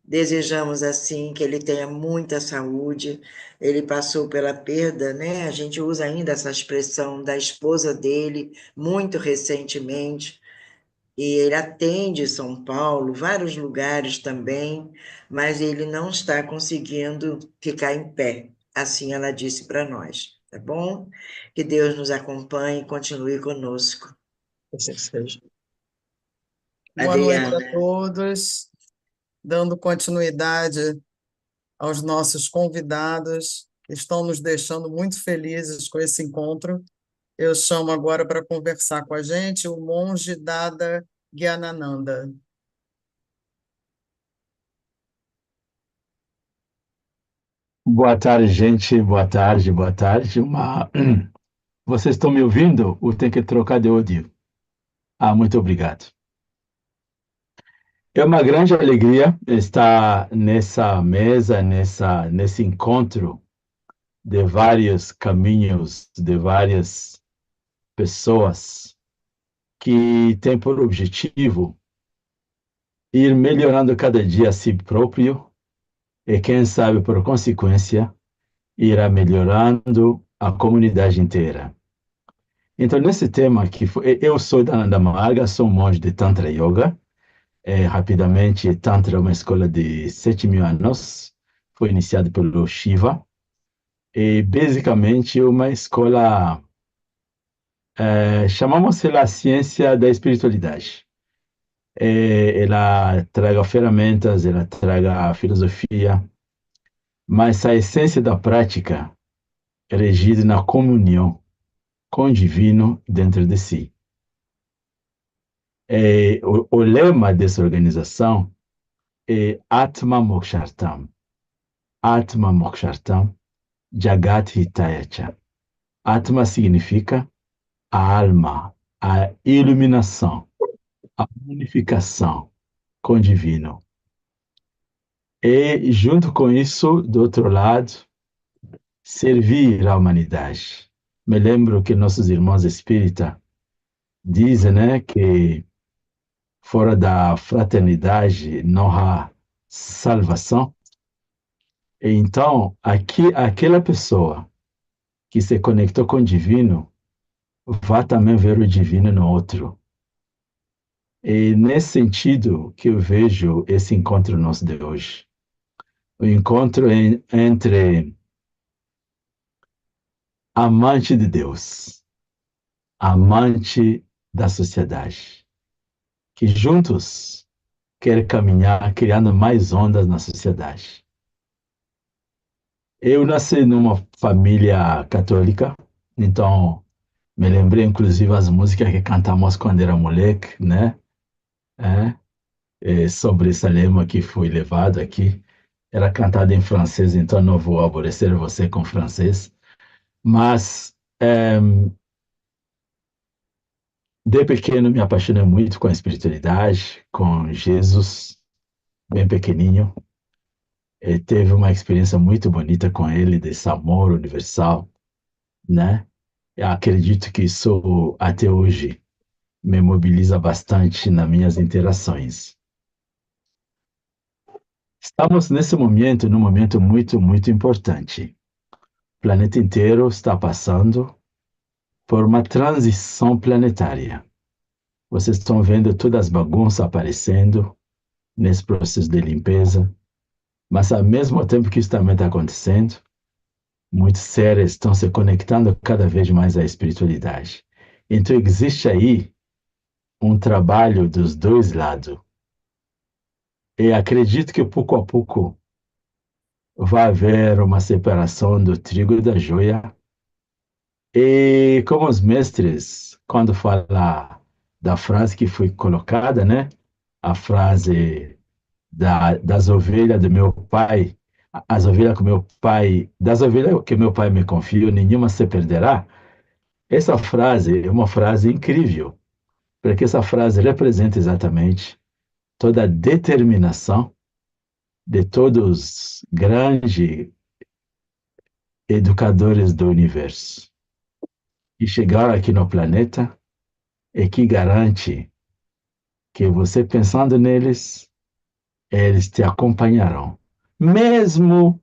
Desejamos assim que ele tenha muita saúde. Ele passou pela perda, né? A gente usa ainda essa expressão da esposa dele muito recentemente. E ele atende São Paulo, vários lugares também, mas ele não está conseguindo ficar em pé. Assim ela disse para nós, tá bom? Que Deus nos acompanhe e continue conosco. Assim seja. Boa noite a Adriana. todos. Dando continuidade aos nossos convidados, que estão nos deixando muito felizes com esse encontro. Eu chamo agora para conversar com a gente o monge Dada Gyanananda. Boa tarde, gente. Boa tarde, boa tarde. Vocês estão me ouvindo ou tem que trocar de áudio? Muito obrigado. É uma grande alegria estar nessa mesa, nesse encontro de vários caminhos, de várias pessoas que têm por objetivo ir melhorando cada dia a si próprio e, quem sabe, por consequência, irá melhorando a comunidade inteira. Então, nesse tema, eu sou Dhananda Marga, sou um monge de Tantra Yoga. Rapidamente, Tantra é uma escola de 7.000 anos, foi iniciada pelo Shiva, e basicamente é uma escola, chamamos ela ciência da espiritualidade. Ela traga ferramentas, ela traga a filosofia, mas a essência da prática é regida na comunhão com o divino dentro de si. O lema dessa organização é Atma Mokshartam. Atma Mokshartam Jagat Hitayacha. Atma significa a alma, a iluminação, a unificação com o divino. E, junto com isso, do outro lado, servir a humanidade. Me lembro que nossos irmãos espíritas dizem, né, que fora da fraternidade não há salvação. Então, aquela pessoa que se conectou com o divino vai também ver o divino no outro. E nesse sentido que eu vejo esse encontro nosso de hoje. O encontro entre amante de Deus, amante da sociedade, que juntos querem caminhar criando mais ondas na sociedade. Eu nasci numa família católica, então me lembrei inclusive as músicas que cantamos quando era moleque, né? Sobre esse lema que foi levado aqui. Era cantado em francês, então não vou aborrecer você com francês. Mas, de pequeno, me apaixonei muito com a espiritualidade, com Jesus, bem pequenininho. Teve uma experiência muito bonita com ele, desse amor universal, né? Eu acredito que isso, até hoje, me mobiliza bastante nas minhas interações. Estamos num momento muito, muito importante. O planeta inteiro está passando por uma transição planetária. Vocês estão vendo todas as bagunças aparecendo nesse processo de limpeza, mas ao mesmo tempo que isso também está acontecendo, muitos seres estão se conectando cada vez mais à espiritualidade. Então existe aí um trabalho dos dois lados. E acredito que pouco a pouco vai haver uma separação do trigo e da joia. E como os mestres, quando falam da frase que foi colocada, né? A frase das ovelhas do meu pai, as ovelhas que meu pai, das ovelhas que meu pai me confiou, nenhuma se perderá. Essa frase é uma frase incrível, porque essa frase representa exatamente toda a determinação de todos os grandes educadores do universo que chegaram aqui no planeta e que garante que você pensando neles, eles te acompanharão. Mesmo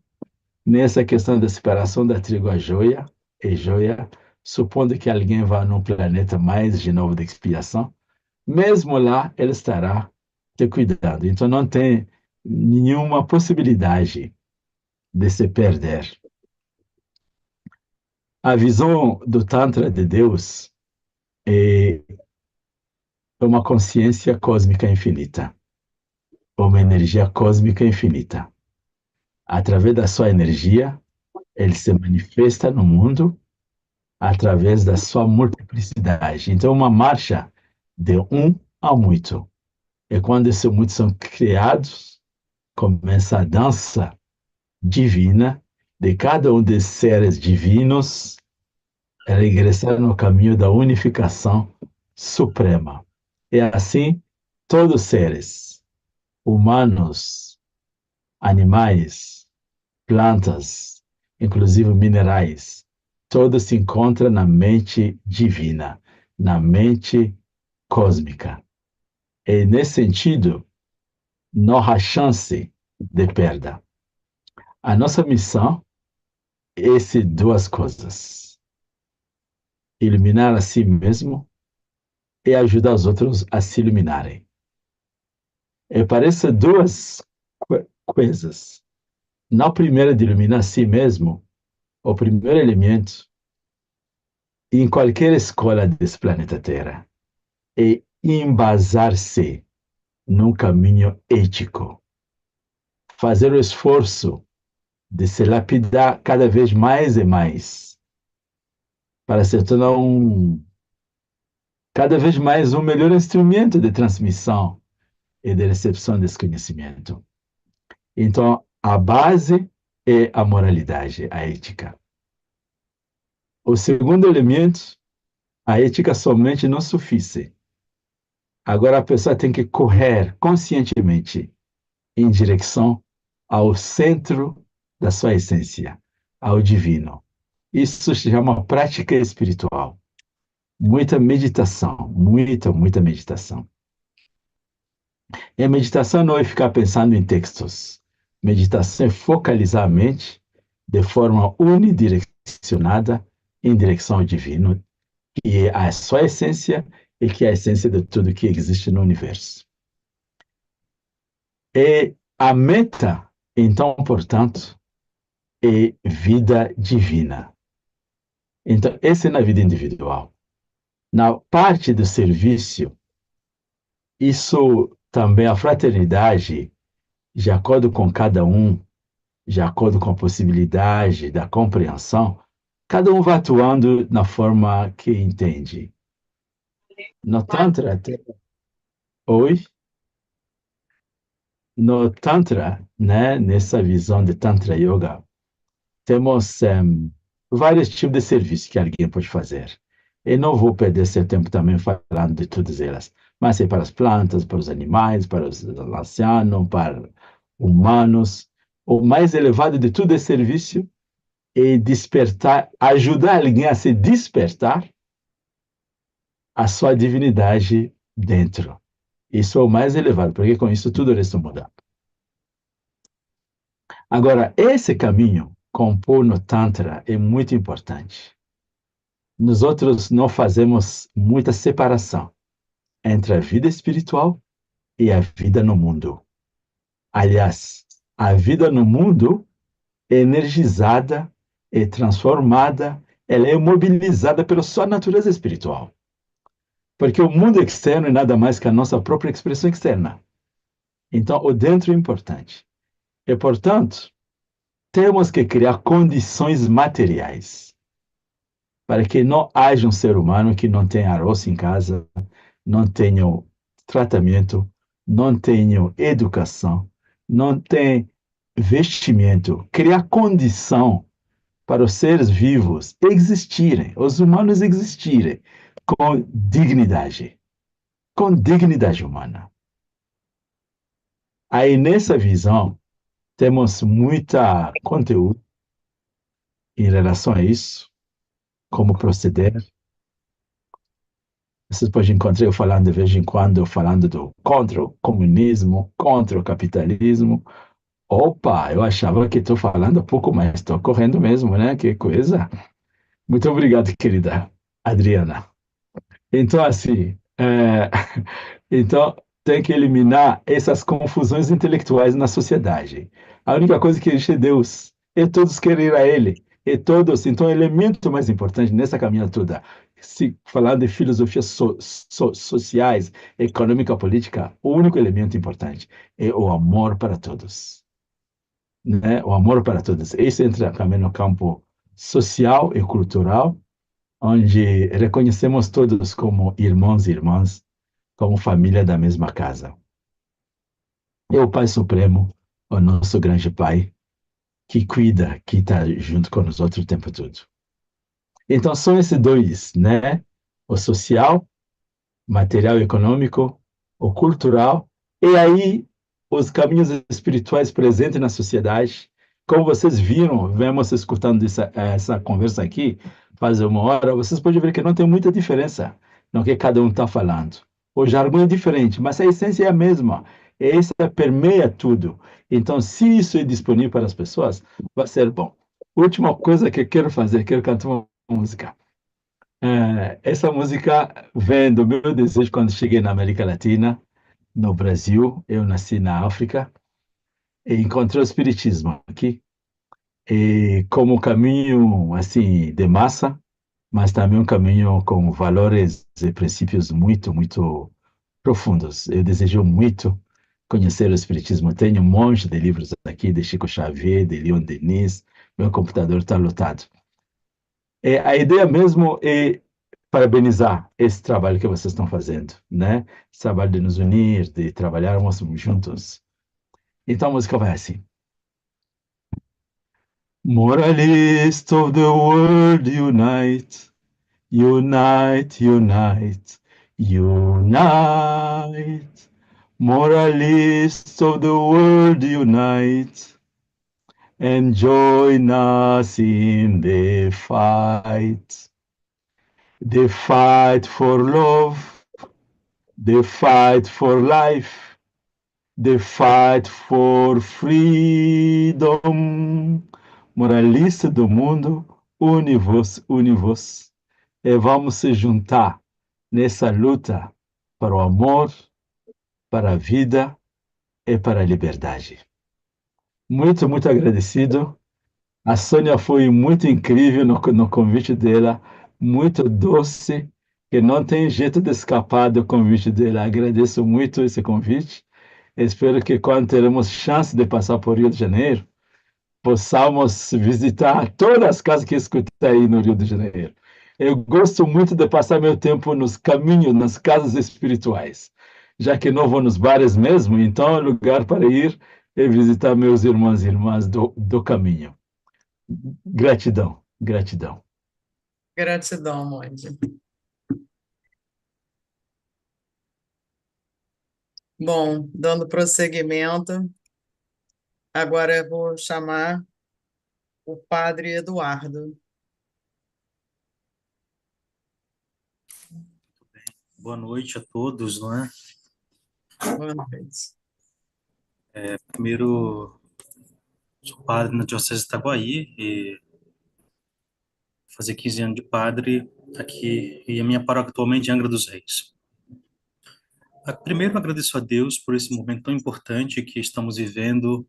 nessa questão da separação da trigo e joia, supondo que alguém vá num planeta mais de novo de expiação, mesmo lá ele estará te cuidando. Então não tem nenhuma possibilidade de se perder. A visão do Tantra de Deus é uma consciência cósmica infinita, uma energia cósmica infinita. Através da sua energia, ele se manifesta no mundo através da sua multiplicidade. Então, uma marcha de um a muito. E quando esses muitos são criados, começa a dança divina de cada um desses seres divinos regressar no caminho da unificação suprema. E assim, todos os seres, humanos, animais, plantas, inclusive minerais, todos se encontram na mente divina, na mente cósmica. E, nesse sentido, não há chance de perda. A nossa missão é essas duas coisas: iluminar a si mesmo e ajudar os outros a se iluminarem. E parece duas coisas. Na primeira de iluminar a si mesmo, o primeiro elemento em qualquer escola desse planeta Terra é embasar-se num caminho ético. Fazer o esforço de se lapidar cada vez mais e mais para se tornar cada vez mais um melhor instrumento de transmissão e de recepção desse conhecimento. Então, a base é a moralidade, a ética. O segundo elemento, a ética somente não suficiente. Agora a pessoa tem que correr conscientemente em direção ao centro da sua essência, ao divino. Isso se chama prática espiritual. Muita meditação, muita meditação. E a meditação não é ficar pensando em textos. Meditação é focalizar a mente de forma unidirecionada em direção ao divino, que é a sua essência e que é a essência de tudo que existe no universo. E a meta, então, portanto, é vida divina. Então, essa é na vida individual. Na parte do serviço, isso também, a fraternidade, de acordo com cada um, de acordo com a possibilidade da compreensão, cada um vai atuando na forma que entende. No Tantra, oi? No Tantra, né, nessa visão de Tantra Yoga, temos vários tipos de serviço que alguém pode fazer. Eu não vou perder seu tempo também falando de todas elas, mas é para as plantas, para os animais, para os ancianos, para humanos. O mais elevado de tudo é serviço e despertar, ajudar alguém a se despertar a sua divindade dentro. Isso é o mais elevado, porque com isso tudo o resto muda. Agora, esse caminho compor no Tantra é muito importante. Nós outros não fazemos muita separação entre a vida espiritual e a vida no mundo. Aliás, a vida no mundo é energizada, é transformada, ela é mobilizada pela sua natureza espiritual. Porque o mundo externo é nada mais que a nossa própria expressão externa. Então, o dentro é importante. E, portanto, temos que criar condições materiais para que não haja um ser humano que não tenha arroz em casa, não tenha tratamento, não tenha educação, não tenha vestimento. Criar condição para os seres vivos existirem, os humanos existirem com dignidade humana. Aí, nessa visão, temos muita conteúdo em relação a isso, como proceder. Vocês podem encontrar eu falando de vez em quando, falando contra o comunismo, contra o capitalismo. Opa, eu achava que estou falando pouco, mas estou correndo mesmo, né? Que coisa. Muito obrigado, querida Adriana. Então, assim, então tem que eliminar essas confusões intelectuais na sociedade. A única coisa que existe é Deus, e todos querem ir a Ele, e todos. Então, o elemento mais importante nessa caminhada toda, se falando de filosofias sociais, econômica, política, o único elemento importante é o amor para todos, né? O amor para todos. Isso entra também no campo social e cultural, onde reconhecemos todos como irmãos e irmãs, como família da mesma casa. É o Pai Supremo, o nosso grande Pai, que cuida, que está junto com nós outros o tempo todo. Então, são esses dois, né? O social, material e econômico, o cultural, e aí os caminhos espirituais presentes na sociedade. Como vocês viram, vemos escutando essa conversa aqui, faz uma hora, vocês podem ver que não tem muita diferença no que cada um está falando. O jargão é diferente, mas a essência é a mesma. Essa permeia tudo. Então, se isso é disponível para as pessoas, vai ser bom. Última coisa que eu quero fazer, quero cantar uma música. Essa música vem do meu desejo quando cheguei na América Latina, no Brasil. Eu nasci na África e encontrei o Espiritismo aqui, e como um caminho assim de massa, mas também um caminho com valores e princípios muito profundos. Eu desejo muito conhecer o Espiritismo. Tenho um monte de livros aqui, de Chico Xavier, de Leon Denis, meu computador está lotado. A ideia mesmo é parabenizar esse trabalho que vocês estão fazendo, né? Esse trabalho de nos unir, de trabalharmos juntos. Então a música vai assim. Moralists of the world unite, unite, unite. Unite, moralists of the world, unite, and join us in the fight for love, the fight for life, the fight for freedom. Moralista do mundo, une-vos, une-vos. E vamos se juntar nessa luta para o amor, para a vida e para a liberdade. Muito, muito agradecido. A Sônia foi muito incrível no convite dela, muito doce, que não tem jeito de escapar do convite dela. Agradeço muito esse convite. Espero que quando teremos chance de passar por Rio de Janeiro, possamos visitar todas as casas que escutei aí no Rio de Janeiro. Eu gosto muito de passar meu tempo nos caminhos, nas casas espirituais, já que não vou nos bares mesmo, então é lugar para ir e visitar meus irmãos e irmãs do caminho. Gratidão, gratidão. Gratidão, Monte. Bom, dando prosseguimento, agora eu vou chamar o Padre Eduardo. Boa noite a todos, não é? Boa noite. Primeiro, sou padre na Diocese de Itaguaí e fazer 15 anos de padre aqui, e a minha paróquia atualmente é Angra dos Reis. Primeiro, agradeço a Deus por esse momento tão importante que estamos vivendo,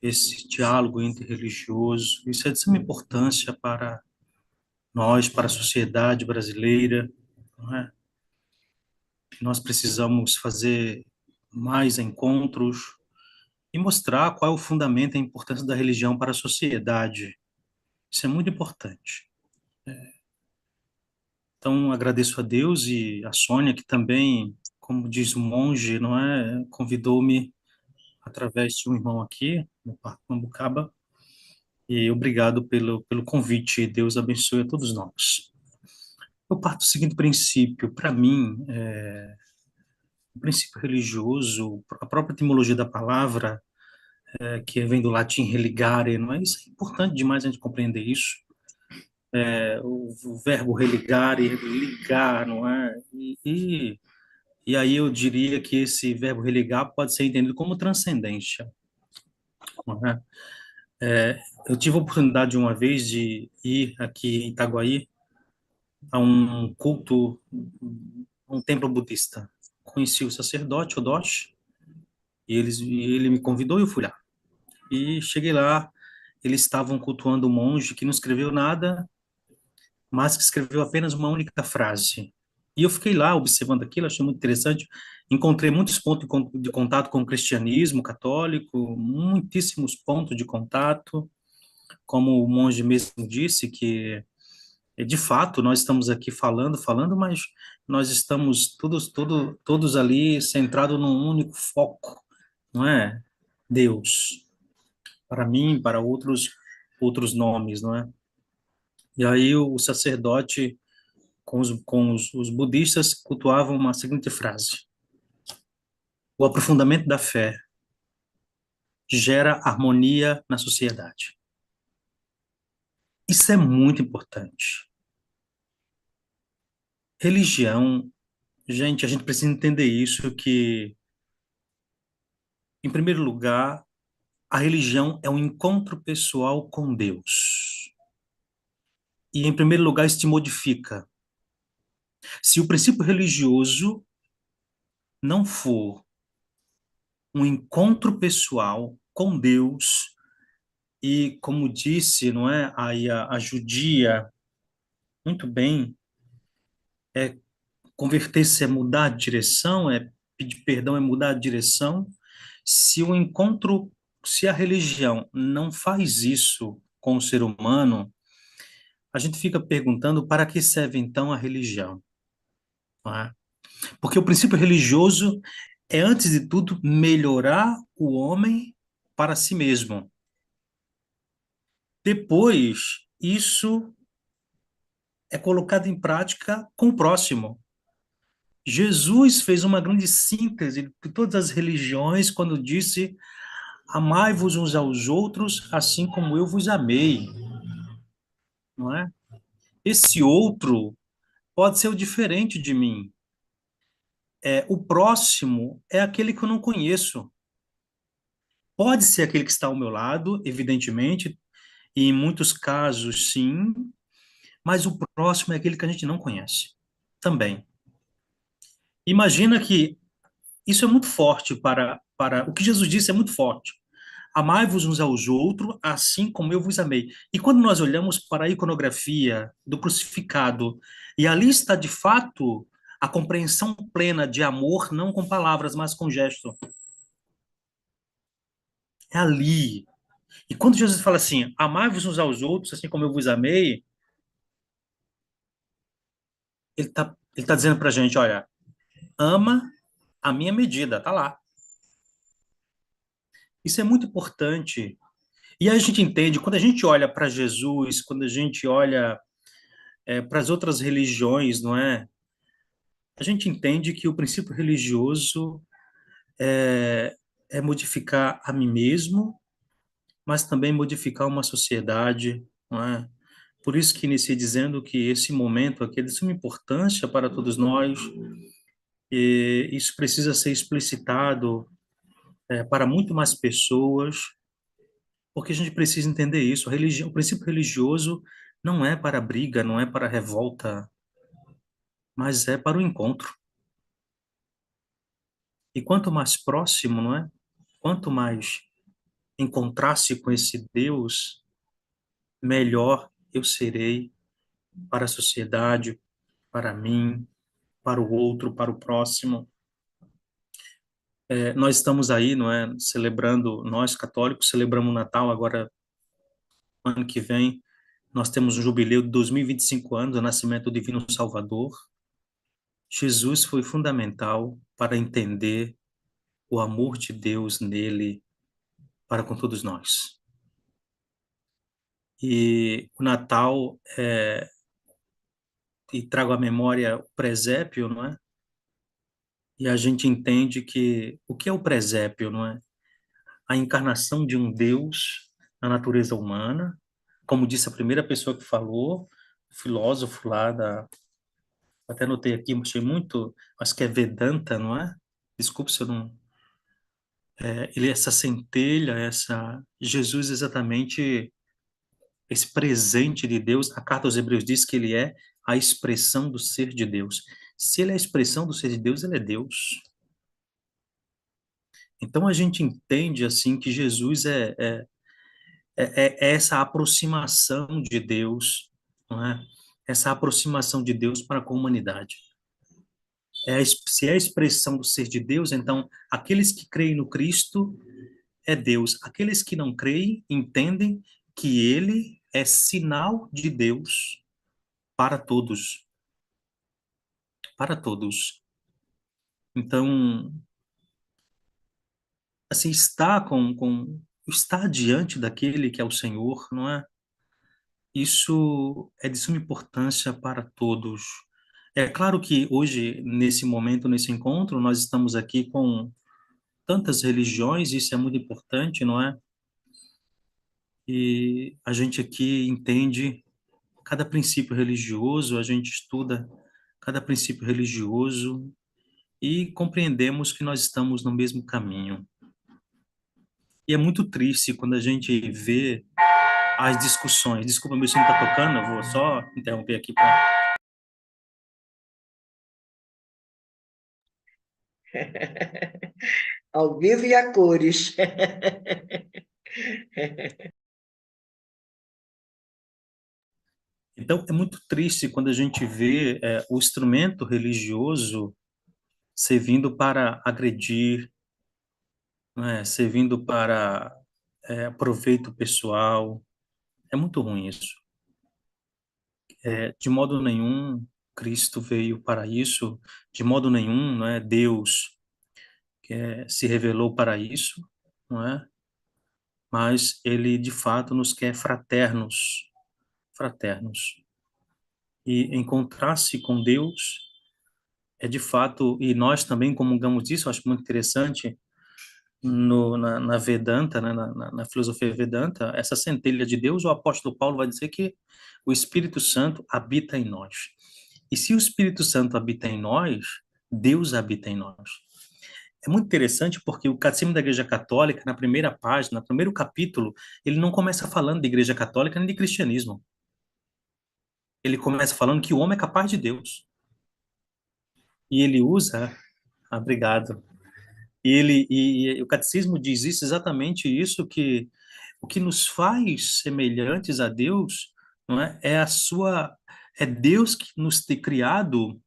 esse diálogo interreligioso. Isso é de suma importância para nós, para a sociedade brasileira, não é? Nós precisamos fazer mais encontros e mostrar qual é o fundamento e a importância da religião para a sociedade. Isso é muito importante. Então, agradeço a Deus e a Sônia, que também, como diz o monge, não é, convidou-me através de um irmão aqui, no Parque Mambucaba, e obrigado pelo convite. Deus abençoe a todos nós. Eu parto do seguinte princípio, para mim, o princípio religioso, a própria etimologia da palavra, que vem do latim religare, não é? Isso é importante demais a gente compreender isso. O verbo religare, ligar, não é? E aí eu diria que esse verbo religar pode ser entendido como transcendência, não é? Eu tive a oportunidade uma vez de ir aqui em Itaguaí a um culto, um templo budista. Conheci o sacerdote, o Doshi, e ele me convidou e eu fui lá. E cheguei lá, eles estavam cultuando um monge que não escreveu nada, mas que escreveu apenas uma única frase. E eu fiquei lá observando aquilo, achei muito interessante. Encontrei muitos pontos de contato com o cristianismo católico, muitíssimos pontos de contato. Como o monge mesmo disse, que de fato nós estamos aqui falando, mas nós estamos todos ali centrados num único foco, não é? Deus. Para mim, para outros nomes, não é? E aí o sacerdote com os budistas cultuavam uma seguinte frase: o aprofundamento da fé gera harmonia na sociedade. Isso é muito importante. Religião, gente, a gente precisa entender isso, que, em primeiro lugar, a religião é um encontro pessoal com Deus. E, em primeiro lugar, isso te modifica. Se o princípio religioso não for um encontro pessoal com Deus, e como disse, não é, aí a judia, muito bem, converter-se é mudar de direção, é pedir perdão, é mudar de direção. Se a religião não faz isso com o ser humano, a gente fica perguntando para que serve então a religião, não é? Porque o princípio religioso é, antes de tudo, melhorar o homem para si mesmo. Depois, isso é colocado em prática com o próximo. Jesus fez uma grande síntese de todas as religiões quando disse: amai-vos uns aos outros, assim como eu vos amei, não é? Esse outro pode ser o diferente de mim. O próximo é aquele que eu não conheço. Pode ser aquele que está ao meu lado, evidentemente, e em muitos casos, sim, mas o próximo é aquele que a gente não conhece também. Imagina que isso é muito forte para o que Jesus disse é muito forte. Amai-vos uns aos outros, assim como eu vos amei. E quando nós olhamos para a iconografia do crucificado, e ali está de fato a compreensão plena de amor, não com palavras, mas com gesto. É ali. E quando Jesus fala assim, amai-vos uns aos outros, assim como eu vos amei, ele tá dizendo para a gente, olha, ama a minha medida, tá lá. Isso é muito importante. E aí a gente entende, quando a gente olha para Jesus, quando a gente olha para as outras religiões, não é? A gente entende que o princípio religioso é, é modificar a mim mesmo, mas também modificar uma sociedade, não é? Por isso que iniciei dizendo que esse momento aqui é de suma importância para todos nós, e isso precisa ser explicitado para muito mais pessoas, porque a gente precisa entender isso. A religião, o princípio religioso não é para briga, não é para revolta, mas é para o encontro. E quanto mais próximo, não é? Quanto mais encontrar-se com esse Deus, melhor eu serei para a sociedade, para mim, para o outro, para o próximo. Nós estamos aí, não é? Celebrando, nós católicos celebramos o Natal agora, ano que vem. Nós temos um jubileu de 2025 anos, o nascimento do Divino Salvador. Jesus foi fundamental para entender o amor de Deus nele para com todos nós. E o Natal, e trago à memória o presépio, não é? E a gente entende que o que é o presépio, não é? A encarnação de um Deus na natureza humana, como disse a primeira pessoa que falou, o filósofo lá até anotei aqui, achei muito, acho que é Vedanta, não é? Desculpe se eu não, ele é essa centelha, essa Jesus exatamente esse presente de Deus. A carta aos Hebreus diz que ele é a expressão do ser de Deus. Se ele é a expressão do ser de Deus, ele é Deus. Então a gente entende assim que Jesus é essa aproximação de Deus, não é? Essa aproximação de Deus para com a humanidade. Se é a expressão do ser de Deus, então aqueles que creem no Cristo é Deus. Aqueles que não creem entendem que ele é sinal de Deus para todos. Para todos. Então, assim, estar diante daquele que é o Senhor, não é? Isso é de suma importância para todos. É claro que hoje, nesse momento, nesse encontro, nós estamos aqui com tantas religiões, isso é muito importante, não é? E a gente aqui entende cada princípio religioso, a gente estuda cada princípio religioso e compreendemos que nós estamos no mesmo caminho. E é muito triste quando a gente vê as discussões. Desculpa, meu som está tocando, eu vou só interromper aqui para. Ao vivo e a cores. Então, é muito triste quando a gente vê o instrumento religioso servindo para agredir, né, servindo para proveito pessoal. É muito ruim isso. De modo nenhum, Cristo veio para isso, de modo nenhum, não é? Deus se revelou para isso, não é? Mas ele de fato nos quer fraternos, fraternos. E encontrar-se com Deus é de fato, e nós também comungamos disso, eu acho muito interessante, na Vedanta, né, na filosofia Vedanta, essa centelha de Deus, o apóstolo Paulo vai dizer que o Espírito Santo habita em nós. E se o Espírito Santo habita em nós, Deus habita em nós. É muito interessante porque o Catecismo da Igreja Católica, na primeira página, no primeiro capítulo, ele não começa falando de Igreja Católica nem de cristianismo. Ele começa falando que o homem é capaz de Deus. E ele usa, obrigado. E o catecismo diz isso, exatamente isso, que o que nos faz semelhantes a Deus, não é? É Deus que nos tem criado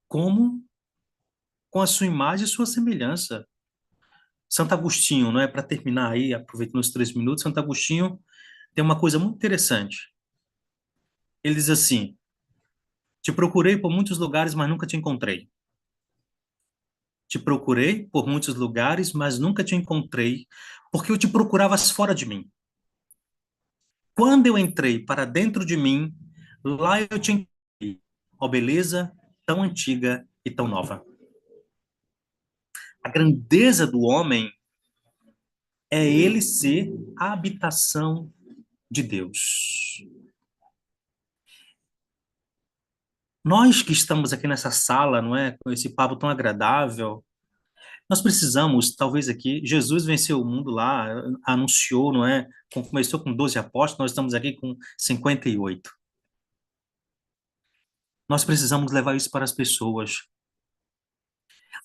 como com a sua imagem e sua semelhança. Santo Agostinho, não é? Para terminar aí, aproveitando os 3 minutos, Santo Agostinho tem uma coisa muito interessante. Ele diz assim: te procurei por muitos lugares, mas nunca te encontrei. Te procurei por muitos lugares, mas nunca te encontrei, porque eu te procuravas fora de mim. Quando eu entrei para dentro de mim, lá eu te encontrei, ó beleza tão antiga e tão nova. A grandeza do homem é ele ser a habitação de Deus. Nós que estamos aqui nessa sala, não é, com esse papo tão agradável, nós precisamos, talvez aqui, Jesus venceu o mundo lá, anunciou, não é? Começou com 12 apóstolos, nós estamos aqui com 58. Nós precisamos levar isso para as pessoas.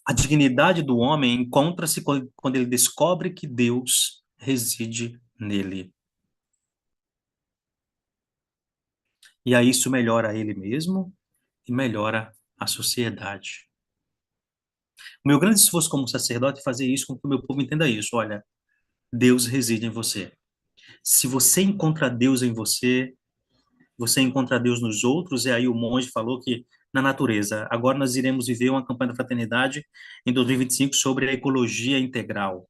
A dignidade do homem encontra-se quando ele descobre que Deus reside nele. E aí isso melhora ele mesmo e melhora a sociedade. O meu grande esforço como sacerdote é fazer isso com que o meu povo entenda isso. Olha, Deus reside em você. Se você encontra Deus em você, você encontra Deus nos outros, e aí o monge falou que na natureza. Agora nós iremos viver uma campanha da fraternidade em 2025 sobre a ecologia integral.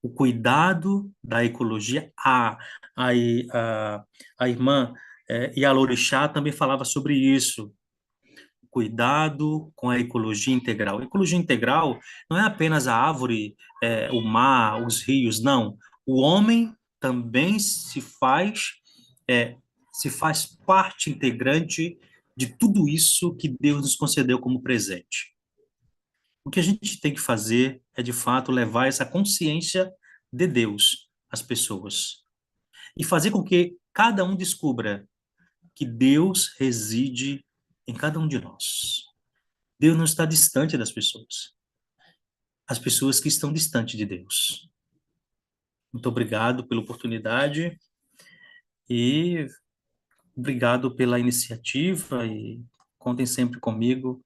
O cuidado da ecologia. A irmã Yalorixá também falava sobre isso. Cuidado com a ecologia integral. A ecologia integral não é apenas a árvore, o mar, os rios, não. O homem também se faz parte integrante de tudo isso que Deus nos concedeu como presente. O que a gente tem que fazer é, de fato, levar essa consciência de Deus às pessoas e fazer com que cada um descubra que Deus reside em cada um de nós. Deus não está distante das pessoas. As pessoas que estão distantes de Deus. Muito obrigado pela oportunidade e obrigado pela iniciativa e contem sempre comigo.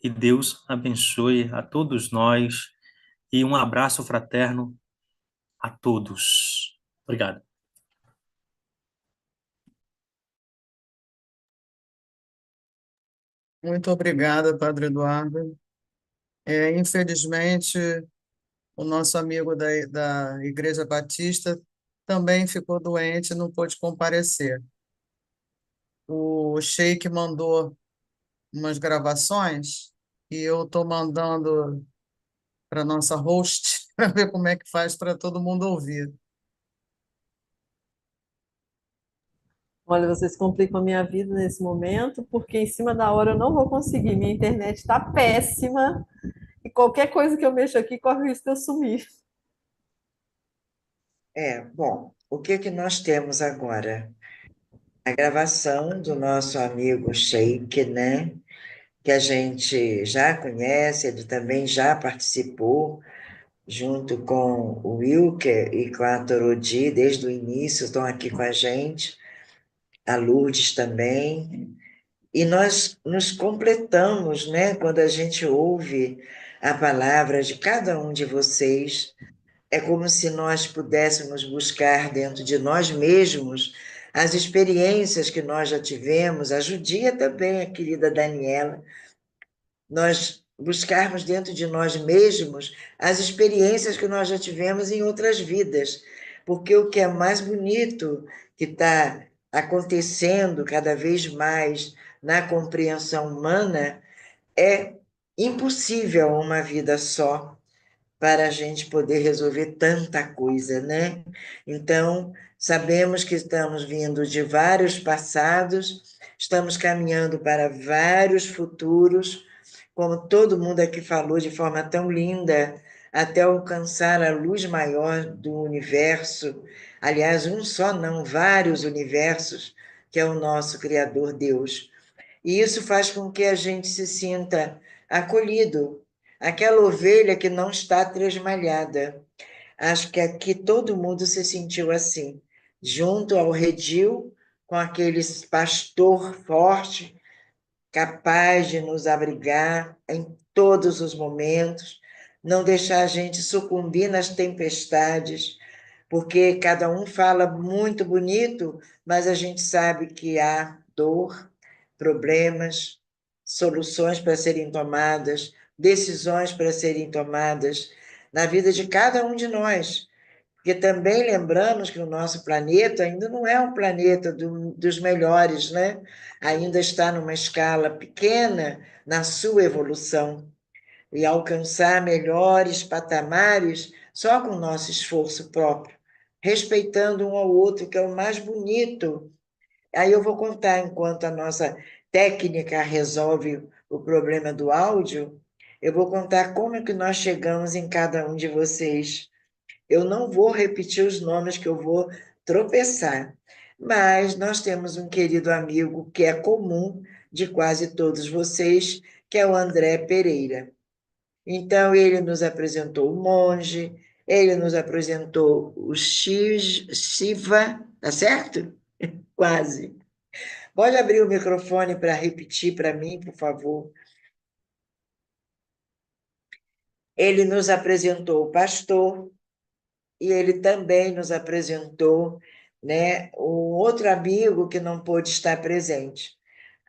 E Deus abençoe a todos nós e um abraço fraterno a todos. Obrigado. Muito obrigada, Padre Eduardo. Infelizmente, o nosso amigo da Igreja Batista também ficou doente e não pôde comparecer. O Sheik mandou umas gravações e eu estou mandando para a nossa host para ver como é que faz para todo mundo ouvir. Olha, vocês complicam a minha vida nesse momento, porque em cima da hora eu não vou conseguir. Minha internet está péssima e qualquer coisa que eu mexo aqui corre o risco de eu sumir. Bom, o que que nós temos agora? A gravação do nosso amigo Sheik, né? Que a gente já conhece, ele também já participou, junto com o Wilker e com a Torodi, desde o início, estão aqui com a gente, a Lourdes também, e nós nos completamos, né? Quando a gente ouve a palavra de cada um de vocês, é como se nós pudéssemos buscar dentro de nós mesmos as experiências que nós já tivemos, a Judia também, a querida Daniela, nós buscarmos dentro de nós mesmos as experiências que nós já tivemos em outras vidas, porque o que é mais bonito que está acontecendo cada vez mais na compreensão humana é impossível uma vida só para a gente poder resolver tanta coisa, né? Então, sabemos que estamos vindo de vários passados, estamos caminhando para vários futuros, como todo mundo aqui falou de forma tão linda, até alcançar a luz maior do universo. Aliás, um só não, vários universos, que é o nosso Criador Deus. E isso faz com que a gente se sinta acolhido, aquela ovelha que não está tresmalhada. Acho que aqui todo mundo se sentiu assim, junto ao redil, com aquele pastor forte, capaz de nos abrigar em todos os momentos, não deixar a gente sucumbir nas tempestades, porque cada um fala muito bonito, mas a gente sabe que há dor, problemas, soluções para serem tomadas, decisões para serem tomadas na vida de cada um de nós. Porque também lembramos que o nosso planeta ainda não é um planeta dos melhores, né? Ainda está numa escala pequena na sua evolução. E alcançar melhores patamares só com o nosso esforço próprio, respeitando um ao outro, que é o mais bonito. Aí eu vou contar, enquanto a nossa técnica resolve o problema do áudio, eu vou contar como é que nós chegamos em cada um de vocês. Eu não vou repetir os nomes que eu vou tropeçar, mas nós temos um querido amigo que é comum de quase todos vocês, que é o André Pereira. Então, ele nos apresentou o monge, ele nos apresentou o Shiva, tá certo? Quase. Pode abrir o microfone para repetir para mim, por favor. Ele nos apresentou o pastor, e ele também nos apresentou, né, um outro amigo que não pôde estar presente.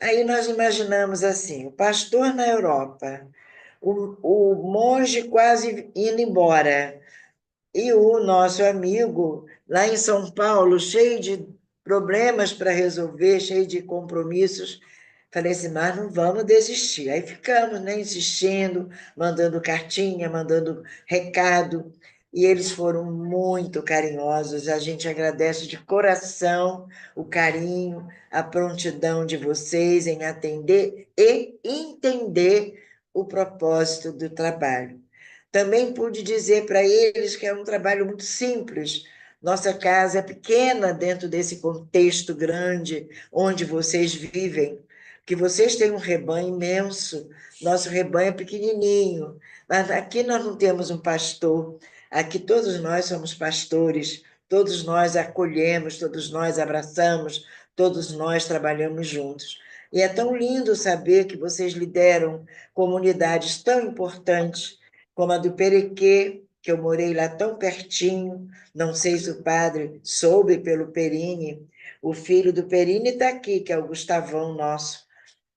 Aí nós imaginamos assim, o pastor na Europa, o monge quase indo embora, e o nosso amigo lá em São Paulo, cheio de problemas para resolver, cheio de compromissos. Falei assim, mas não vamos desistir. Aí ficamos, né, insistindo, mandando cartinha, mandando recado, e eles foram muito carinhosos. A gente agradece de coração o carinho, a prontidão de vocês em atender e entender o propósito do trabalho. Também pude dizer para eles que é um trabalho muito simples. Nossa casa é pequena dentro desse contexto grande onde vocês vivem, que vocês têm um rebanho imenso, nosso rebanho é pequenininho, mas aqui nós não temos um pastor, aqui todos nós somos pastores, todos nós acolhemos, todos nós abraçamos, todos nós trabalhamos juntos. E é tão lindo saber que vocês lideram comunidades tão importantes como a do Perequê, que eu morei lá tão pertinho, não sei se o padre soube pelo Perini, o filho do Perini está aqui, que é o Gustavão nosso.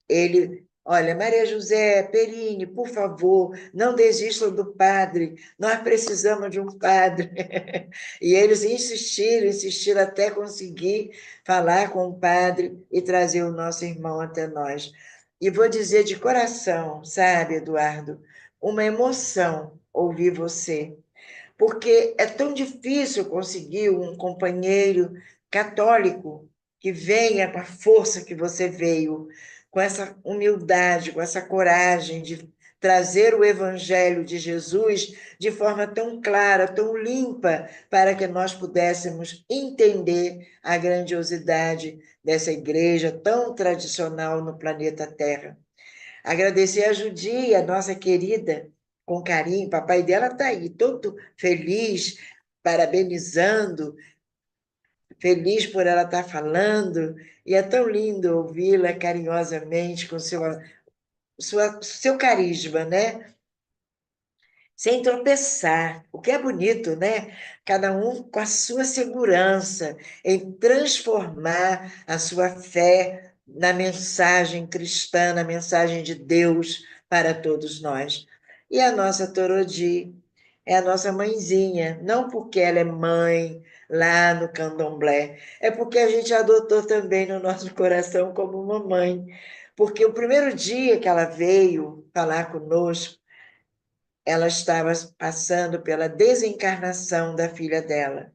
Ele, olha, Maria José, Perini, por favor, não desistam do padre, nós precisamos de um padre. E eles insistiram até conseguir falar com o padre e trazer o nosso irmão até nós. E vou dizer de coração, sabe, Eduardo, uma emoção ouvir você, porque é tão difícil conseguir um companheiro católico que venha com a força que você veio, com essa humildade, com essa coragem de trazer o Evangelho de Jesus de forma tão clara, tão limpa, para que nós pudéssemos entender a grandiosidade dessa igreja tão tradicional no planeta Terra. Agradecer a Judy, a nossa querida, com carinho. O papai dela está aí, todo feliz, parabenizando, feliz por ela estar falando. E é tão lindo ouvi-la carinhosamente, com seu carisma, né? Sem tropeçar, o que é bonito, né? Cada um com a sua segurança em transformar a sua fé na mensagem cristã, na mensagem de Deus para todos nós. E a nossa Torodi é a nossa mãezinha, não porque ela é mãe lá no candomblé, é porque a gente adotou também no nosso coração como uma mãe, porque o primeiro dia que ela veio falar conosco, ela estava passando pela desencarnação da filha dela.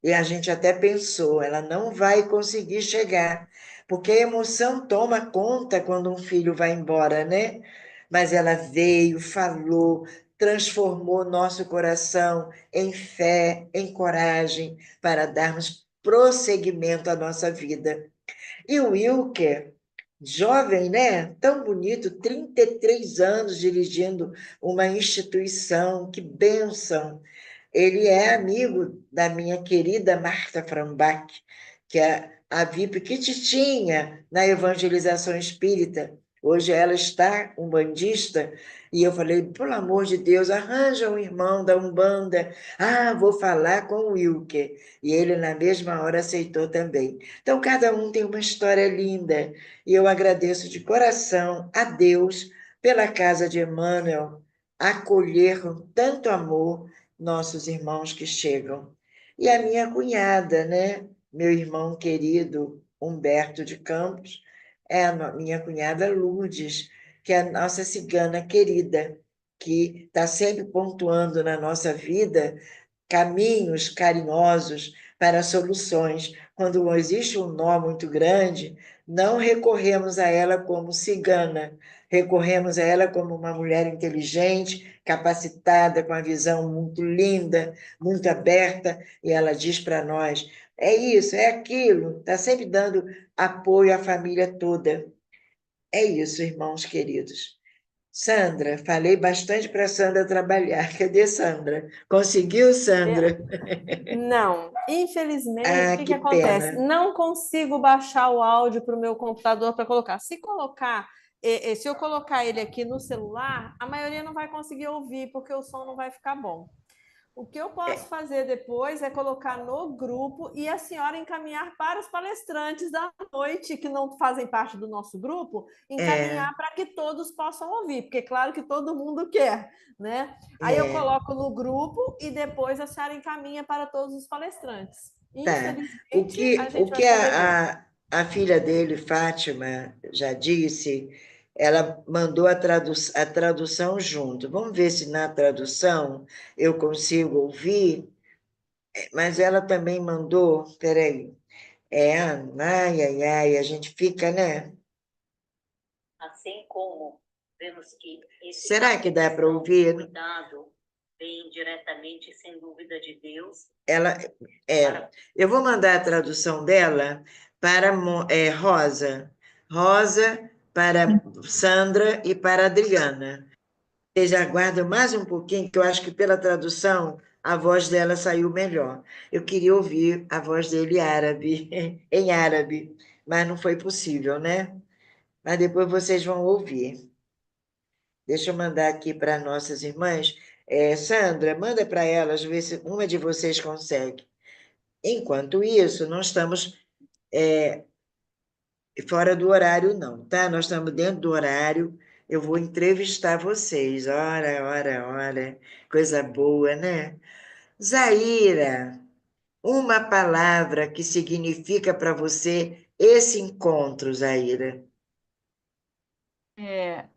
E a gente até pensou, ela não vai conseguir chegar, porque a emoção toma conta quando um filho vai embora, né? Mas ela veio, falou, transformou nosso coração em fé, em coragem, para darmos prosseguimento à nossa vida. E o Wilker, jovem, né? Tão bonito, 33 anos dirigindo uma instituição, que bênção! Ele é amigo da minha querida Marta Frambach, que é a VIP que te tinha na evangelização espírita. Hoje ela está umbandista, e eu falei, pelo amor de Deus, arranja um irmão da Umbanda. Ah, vou falar com o Wilker. E ele, na mesma hora, aceitou também. Então, cada um tem uma história linda, e eu agradeço de coração a Deus pela Casa de Emmanuel acolher com tanto amor nossos irmãos que chegam. E a minha cunhada, né? Meu irmão querido Humberto de Campos, é a minha cunhada Lourdes, que é a nossa cigana querida, que está sempre pontuando na nossa vida caminhos carinhosos para soluções. Quando existe um nó muito grande, não recorremos a ela como cigana, recorremos a ela como uma mulher inteligente, capacitada, com a visão muito linda, muito aberta, e ela diz para nós: é isso, é aquilo, está sempre dando apoio à família toda. É isso, irmãos queridos. Sandra, falei bastante para Sandra trabalhar. Cadê Sandra? Conseguiu, Sandra? Não, infelizmente, Ah, o que que acontece? pena. Não consigo baixar o áudio para o meu computador para colocar. Se eu colocar ele aqui no celular, a maioria não vai conseguir ouvir, porque o som não vai ficar bom. O que eu posso fazer depois é colocar no grupo e a senhora encaminhar para os palestrantes da noite, que não fazem parte do nosso grupo, encaminhar para que todos possam ouvir, porque claro que todo mundo quer, né? Aí eu coloco no grupo e depois a senhora encaminha para todos os palestrantes. Tá. Infelizmente, a O gente que vai poder ver. a filha dele, Fátima, já disse, ela mandou a tradução junto. Vamos ver se na tradução eu consigo ouvir, mas ela também mandou, peraí, ai, ai, ai, a gente fica, né? Assim como vemos que esse Será que dá para ouvir? cuidado vem diretamente, sem dúvida, de Deus. Eu vou mandar a tradução dela para Rosa. Rosa, para Sandra e para Adriana. Vocês aguardam mais um pouquinho, que eu acho que pela tradução a voz dela saiu melhor. Eu queria ouvir a voz dele em árabe, mas não foi possível, né? Mas depois vocês vão ouvir. Deixa eu mandar aqui para nossas irmãs. Sandra, manda para elas, ver se uma de vocês consegue. Enquanto isso, não estamos fora do horário, não, tá? Nós estamos dentro do horário. Eu vou entrevistar vocês. Ora, coisa boa, né? Zaira, uma palavra que significa para você esse encontro, Zaira. Bem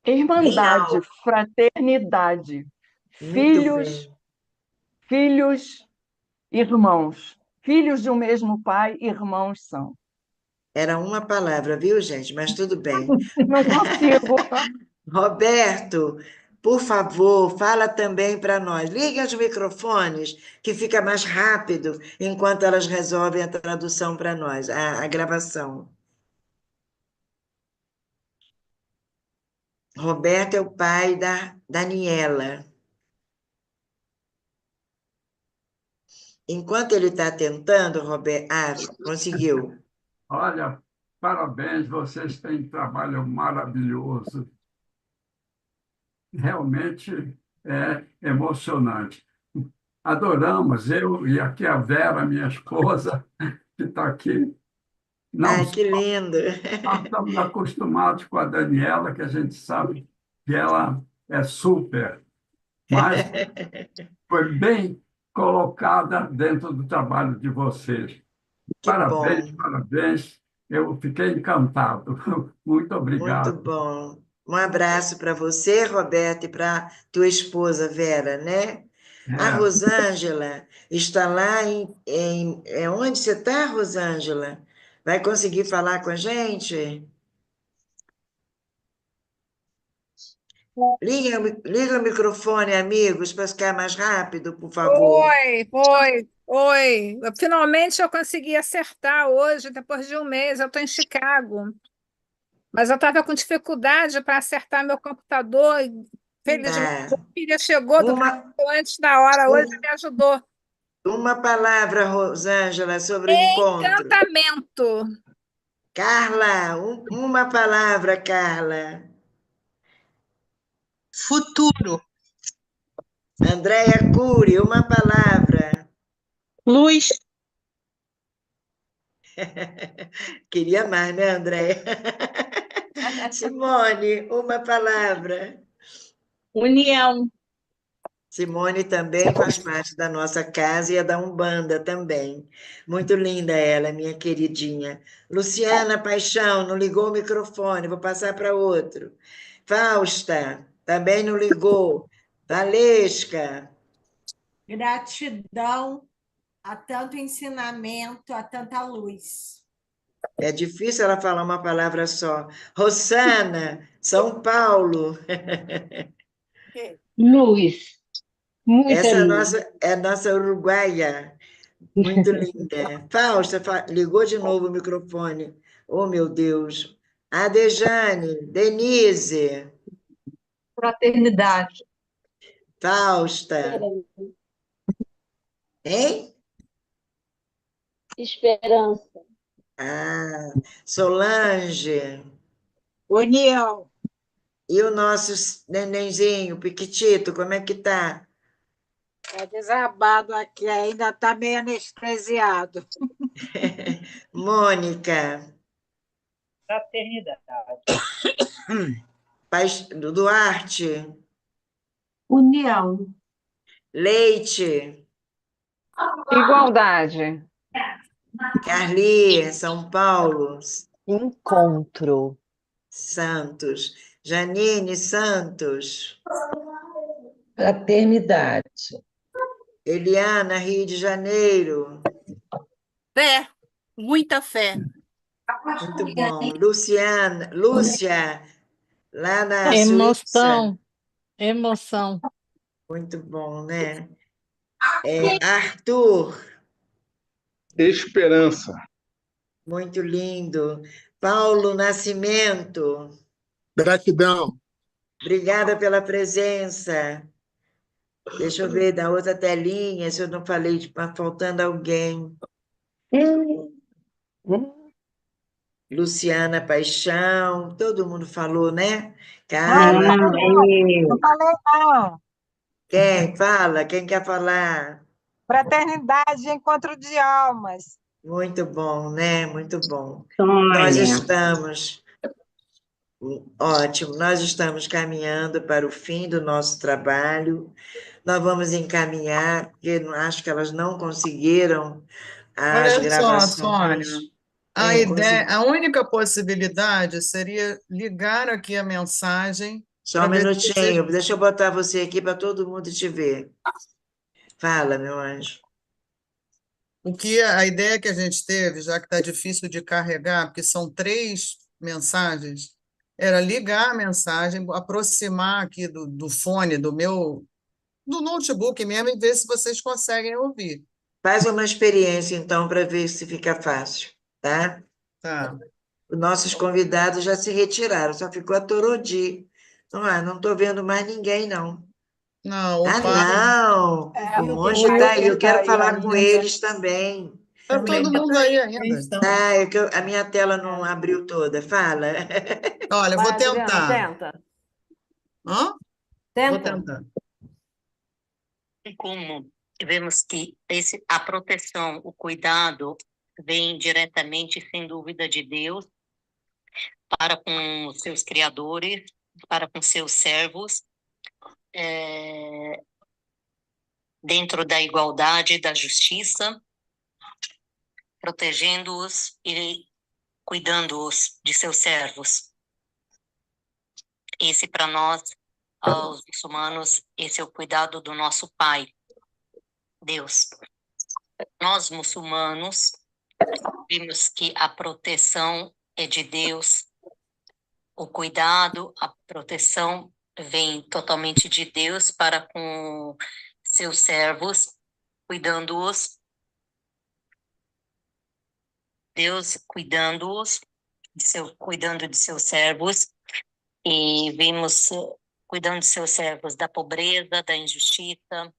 Irmandade, alto. fraternidade, Muito filhos, bem. filhos, irmãos. Filhos de um mesmo pai, irmãos são. Era uma palavra, viu, gente? Mas tudo bem. Não consigo. Roberto, por favor, fala também para nós. Liguem os microfones, que fica mais rápido enquanto elas resolvem a tradução para nós, a gravação. Roberto é o pai da Daniela. Enquanto ele está tentando, Roberto... Ah, conseguiu. Olha, parabéns, vocês têm um trabalho maravilhoso. Realmente é emocionante. Adoramos, eu e aqui a Vera, minha esposa, que está aqui. Ai, que lindo! Nós estamos acostumados com a Daniela, que a gente sabe que ela é super, mas foi bem colocada dentro do trabalho de vocês. Que Parabéns, bom. parabéns. Eu fiquei encantado. Muito Muito obrigado. bom. Um abraço para você, Roberto, e para tua esposa, Vera, né? A É, Rosângela está lá onde você está, Rosângela? Vai conseguir falar com a gente? Liga o microfone, amigos, para ficar mais rápido, por favor. Oi. Finalmente eu consegui acertar hoje, depois de um mês. Eu estou em Chicago, mas eu estava com dificuldade para acertar meu computador. E, felizmente, Tá. a filha chegou do Brasil Uma, antes da hora, hoje um- me ajudou. uma palavra, Rosângela, sobre o encontro. Encantamento. Carla, uma palavra, Carla. Futuro. Andréia Cury, uma palavra. Luz. Queria mais, né, Andréia? Simone, uma palavra. União. Simone também faz parte da nossa casa e é da Umbanda também. Muito linda ela, minha queridinha. Luciana Paixão, não ligou o microfone, vou passar para outro. Fausta, também não ligou. Valesca, Gratidão a tanto ensinamento, a tanta luz. é difícil ela falar uma palavra só. Rosana, São Paulo. Luz. Muita Essa luz. é a nossa uruguaia. Muito linda. Fausta, ligou de novo o microfone. Oh, meu Deus. A Dejane, Denise, Fraternidade. Fausta, hein? Esperança. Ah, Solange. União. E o nosso nenenzinho, Piquitito, como é que tá? É desabado aqui, ainda está meio anestesiado. Mônica, Fraternidade. Duarte, União. Leite, Igualdade. Carli, São Paulo, Encontro. Santos, Janine Santos, Fraternidade. Eliana, Rio de Janeiro, Fé. Muita fé. muito bom. Luciana, Lúcia, lá na Suíça, Emoção. muito bom, né? Arthur, Esperança. muito lindo. Paulo Nascimento, Gratidão. obrigada pela presença. Deixa eu ver da outra telinha, se eu não falei, tá faltando alguém. Luciana Paixão, todo mundo falou, né? Carla, Não falei, não. quem fala? Quem quer falar? Fraternidade, encontro de almas. Muito bom, né? Muito bom. Nós estamos caminhando para o fim do nosso trabalho. Nós vamos encaminhar, porque acho que elas não conseguiram as Olha só, Sônia, gravações. a ideia, a única possibilidade seria ligar aqui a mensagem Só para um ver se vocês. minutinho, deixa eu botar você aqui para todo mundo te ver. Fala, meu anjo. A ideia que a gente teve, já que está difícil de carregar, porque são 3 mensagens, era ligar a mensagem, aproximar aqui do fone do notebook mesmo e ver se vocês conseguem ouvir. Faz uma experiência, então, para ver se fica fácil, tá? Tá. Os nossos convidados já se retiraram, só ficou a Torodi. Não estou vendo mais ninguém, não. Não, Não! O monge está aí, eu quero falar com eles também. Está todo mundo aí ainda. A minha tela não abriu toda. Fala. Olha, eu vou Adriana, tentar. tenta. Hã? Vou Tenta. tentar. Como vemos que a proteção, o cuidado, vem diretamente, sem dúvida, de Deus para com os seus criadores, para com seus servos, dentro da igualdade e da justiça, protegendo-os e cuidando-os de seus servos. Esse para nós, aos muçulmanos, esse é o cuidado do nosso Pai, Deus. Nós, muçulmanos, vimos que a proteção é de Deus, o cuidado, a proteção vem totalmente de Deus para com seus servos, cuidando-os, Deus cuidando-os, cuidando de seus servos, e vimos cuidando de seus servos da pobreza, da injustiça,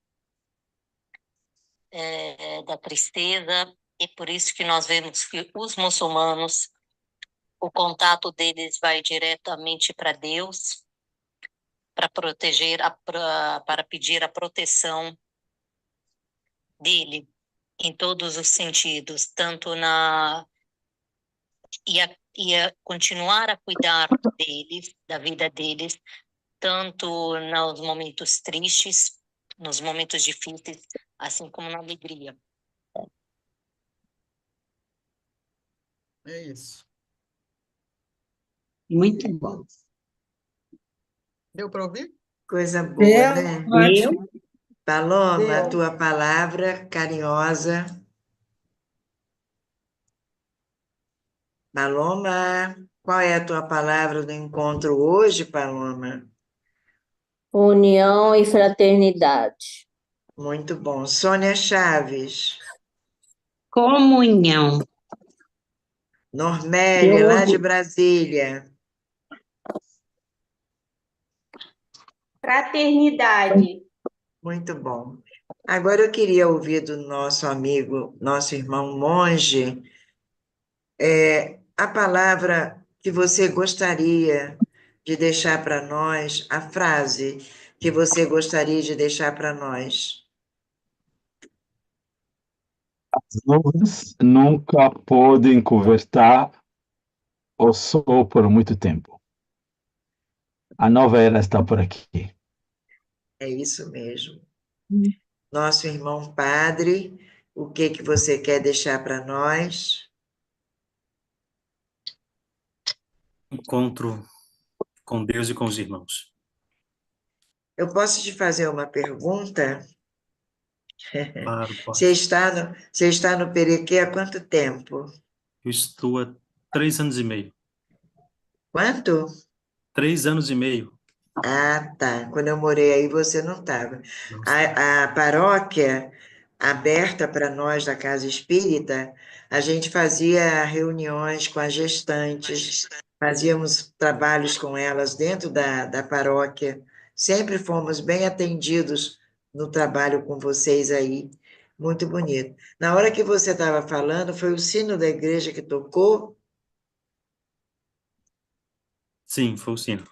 da tristeza, e por isso que nós vemos que os muçulmanos, o contato deles vai diretamente para Deus, para proteger, para pedir a proteção dele em todos os sentidos, tanto a continuar a cuidar deles, da vida deles, tanto nos momentos tristes, nos momentos difíceis, assim como na alegria. É isso. Muito bom. Deu para ouvir? Coisa boa, né? Ótimo. Paloma, a Deu. tua palavra carinhosa. Paloma, qual é a tua palavra do encontro hoje, Paloma? União e fraternidade. Muito bom. Sônia Chaves. Comunhão. Normélia, lá de Brasília. Fraternidade. Muito bom. Agora eu queria ouvir do nosso amigo, nosso irmão monge, a palavra que você gostaria de deixar para nós, a frase que você gostaria de deixar para nós. As nuvens nunca podem cobertar o sol por muito tempo. A nova era está por aqui. É isso mesmo. Nosso irmão padre, o que que você quer deixar para nós? Encontro com Deus e com os irmãos. Eu posso te fazer uma pergunta? Claro, Você está no Perequê há quanto tempo? eu estou há 3 anos e meio. Quanto? 3 anos e meio. Ah, tá. Quando eu morei aí, você não estava. A paróquia aberta para nós da Casa Espírita, a gente fazia reuniões com as gestantes, fazíamos trabalhos com elas dentro da paróquia. Sempre fomos bem atendidos no trabalho com vocês aí. Muito bonito. Na hora que você estava falando, foi o sino da igreja que tocou? Sim, foi o sino.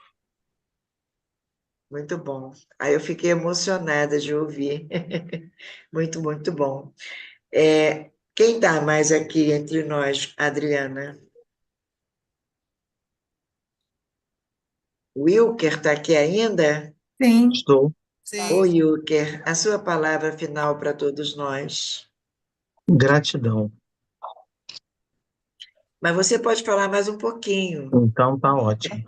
Muito bom. Aí eu fiquei emocionada de ouvir. Muito, muito bom. Quem está mais aqui entre nós, Adriana? O Wilker está aqui ainda? Sim. Estou. Ô, Wilker, a sua palavra final para todos nós. Gratidão. Mas você pode falar mais um pouquinho. Então tá ótimo.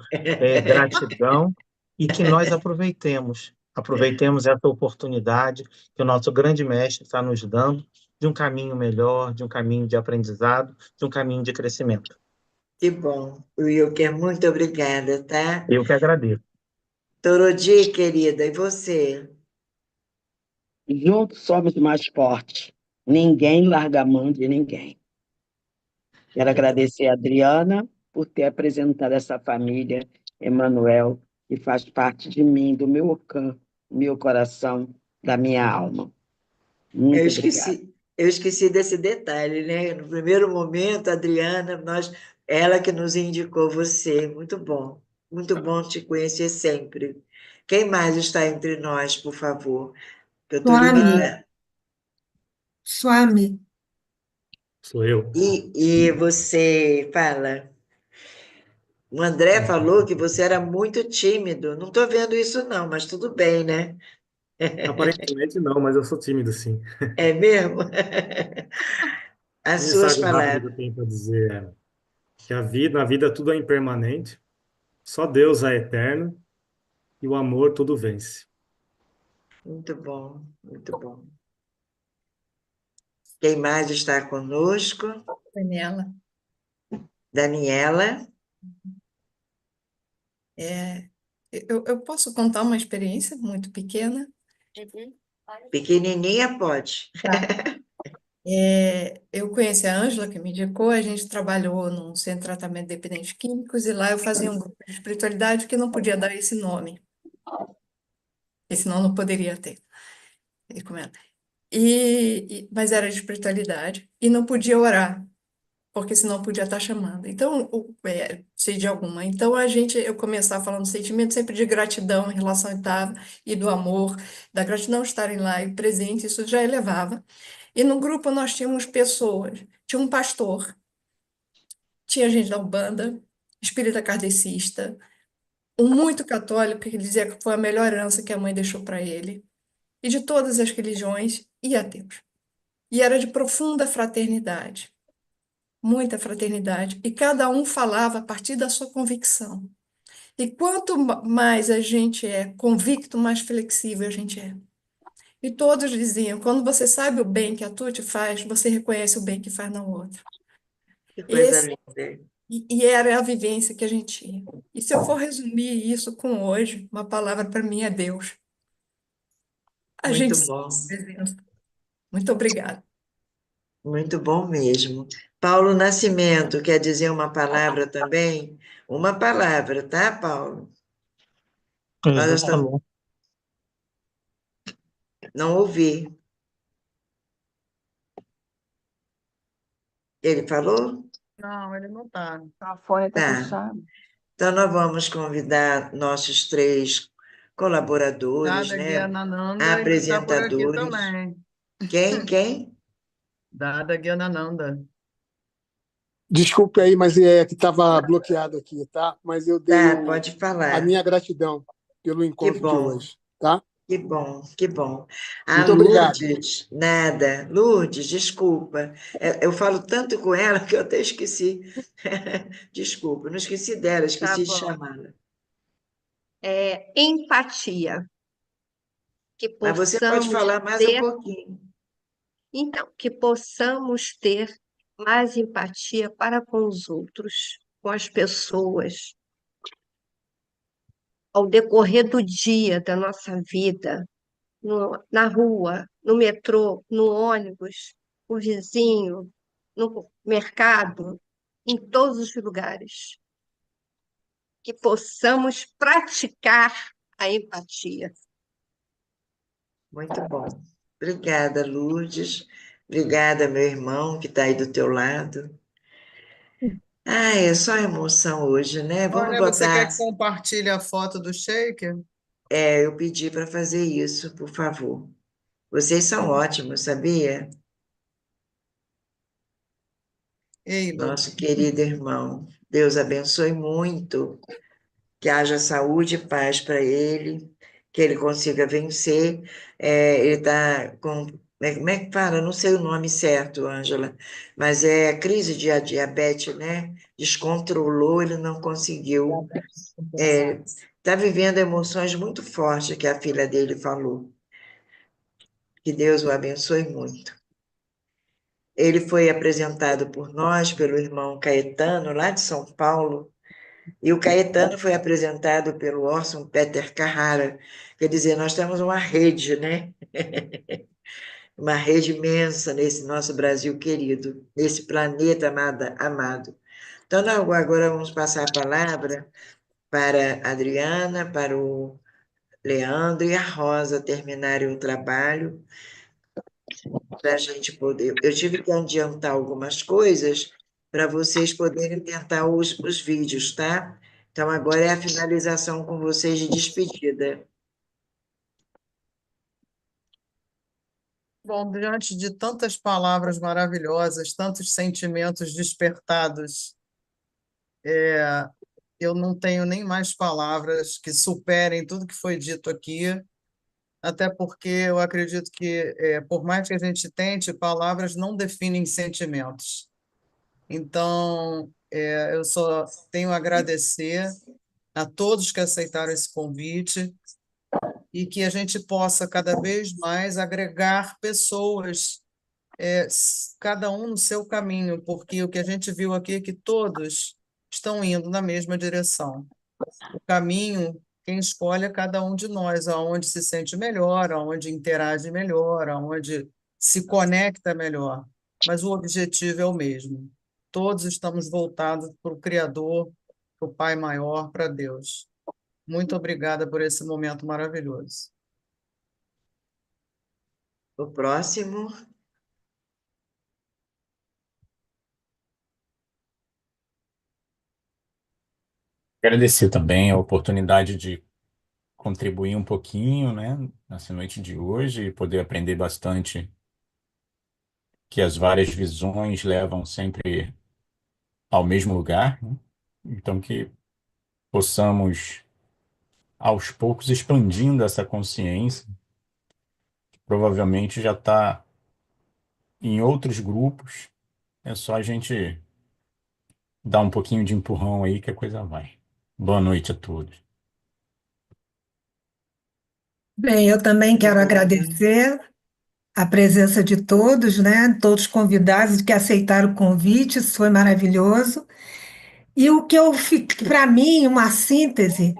Gratidão e que nós aproveitemos essa oportunidade que o nosso grande mestre está nos dando de um caminho melhor, de um caminho de aprendizado, de um caminho de crescimento. Que bom. Wilker, muito obrigada, tá? Eu que agradeço. Torodi, querida, e você? Juntos somos mais fortes. Ninguém larga a mão de ninguém. Quero agradecer a Adriana por ter apresentado essa família, Emanuel, que faz parte de mim, do meu meu coração, da minha alma. Muito obrigada. Eu esqueci desse detalhe, né? No primeiro momento, a Adriana, ela que nos indicou você. Muito bom te conhecer sempre. Quem mais está entre nós, por favor? Eu estou limitando. Swami. Sou eu. E você fala. O André falou que você era muito tímido. Não estou vendo isso, não, mas tudo bem, né? Aparentemente não, mas eu sou tímido, sim. É mesmo? As suas Mensagem rápida que palavras. eu tenho para dizer que na vida tudo é impermanente, só Deus é eterno e o amor tudo vence. Muito bom, muito bom. Quem mais está conosco? Daniela. Daniela. Eu posso contar uma experiência muito pequena? Pequenininha pode. Eu conheci a Ângela, que me indicou, a gente trabalhou num centro de tratamento de dependentes químicos, e lá eu fazia um grupo de espiritualidade que não podia dar esse nome, porque senão não poderia ter. E como era? Mas era de espiritualidade, e não podia orar, porque senão podia estar chamando. Então, sei de alguma. Então, eu começava falando do sentimento sempre de gratidão em relação ao estado e do amor, da gratidão estarem lá e presente, isso já elevava. E no grupo nós tínhamos pessoas, tinha um pastor, tinha gente da Umbanda, espírita kardecista, um muito católico que dizia que foi a melhor herança que a mãe deixou para ele, e de todas as religiões e ateus. E era de profunda fraternidade, muita fraternidade, e cada um falava a partir da sua convicção. E quanto mais a gente é convicto, mais flexível a gente é. E todos diziam, quando você sabe o bem que a tua te faz, você reconhece o bem que faz no outro. Que coisa Esse, linda. e era a vivência que a gente tinha. E se eu for resumir isso com hoje, uma palavra para mim é Deus. A gente Muito se bom. presença. Muito obrigada. Muito bom mesmo. Paulo Nascimento quer dizer uma palavra também? Uma palavra, tá, Paulo? Olha só, Falou. não ouvi. Ele falou? Não, ele não está. A fone está Tá. fechada. Então, nós vamos convidar nossos 3 colaboradores, Dada né? Guianananda, ele está por aqui Apresentadores. também. Quem? Dada Guianananda. Desculpe aí, mas é que estava bloqueado aqui, tá? Mas eu dei Tá, pode a falar. minha gratidão pelo Que encontro de bom, hoje, tá? que bom, que bom. A Muito obrigado. Lourdes, nada. Lourdes, desculpa. Eu falo tanto com ela que eu até esqueci. Desculpa, não esqueci dela, Tá esqueci de bom. chamá-la. Empatia. Que Mas você pode possamos falar mais um ter, pouquinho. então, que possamos ter mais empatia para com os outros, com as pessoas, ao decorrer do dia, da nossa vida, na rua, no metrô, no ônibus, o vizinho, no mercado, em todos os lugares. Que possamos praticar a empatia. Muito bom. Obrigada, Lourdes. Obrigada, meu irmão, que está aí do teu lado. É só emoção hoje, né? Vamos Olha, você quer botar. que compartilhe a foto do shaker? Eu pedi para fazer isso, por favor. Vocês são ótimos, sabia? Eiba. Nosso querido irmão. Deus abençoe muito, que haja saúde e paz para ele, que ele consiga vencer. Ele está com. Como é que fala? Não sei o nome certo, Ângela, mas é crise de diabetes, né? Descontrolou, ele não conseguiu. Está vivendo emoções muito fortes, que a filha dele falou. Que Deus o abençoe muito. Ele foi apresentado por nós, pelo irmão Caetano, lá de São Paulo, e o Caetano foi apresentado pelo Orson Peter Carrara. Quer dizer, nós temos uma rede, né? Uma rede imensa nesse nosso Brasil querido, nesse planeta amado. Então, agora vamos passar a palavra para a Adriana, para o Leandro e a Rosa terminarem o trabalho, para a gente poder. Eu tive que adiantar algumas coisas para vocês poderem tentar os vídeos, tá? Então, agora é a finalização com vocês de despedida. Bom, diante de tantas palavras maravilhosas, tantos sentimentos despertados, eu não tenho nem mais palavras que superem tudo que foi dito aqui, até porque eu acredito que, por mais que a gente tente, palavras não definem sentimentos. Então, eu só tenho a agradecer a todos que aceitaram esse convite e que a gente possa cada vez mais agregar pessoas, cada um no seu caminho, porque o que a gente viu aqui é que todos estão indo na mesma direção. O caminho, quem escolhe é cada um de nós, aonde se sente melhor, aonde interage melhor, aonde se conecta melhor. Mas o objetivo é o mesmo. Todos estamos voltados para o Criador, para o Pai maior, para Deus. Muito obrigada por esse momento maravilhoso. O próximo. Agradecer também a oportunidade de contribuir um pouquinho, né, nessa noite de hoje e poder aprender bastante que as várias visões levam sempre ao mesmo lugar, né? Então que possamos aos poucos expandindo essa consciência, que provavelmente já está em outros grupos, é só a gente dar um pouquinho de empurrão aí que a coisa vai. Boa noite a todos. Bem, eu também quero agradecer a presença de todos, né? Todos convidados que aceitaram o convite, isso foi maravilhoso. E o que eu para mim, uma síntese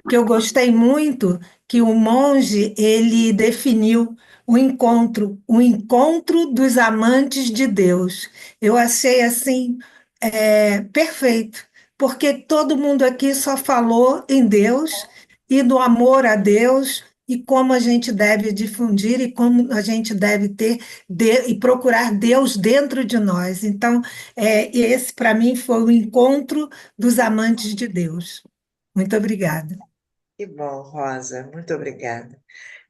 que eu gostei muito, que o monge ele definiu o encontro dos amantes de Deus. Eu achei assim perfeito, porque todo mundo aqui só falou em Deus e do amor a Deus e como a gente deve difundir e como a gente deve ter e procurar Deus dentro de nós. Então, esse para mim foi o encontro dos amantes de Deus. Muito obrigada. Que bom, Rosa, muito obrigada.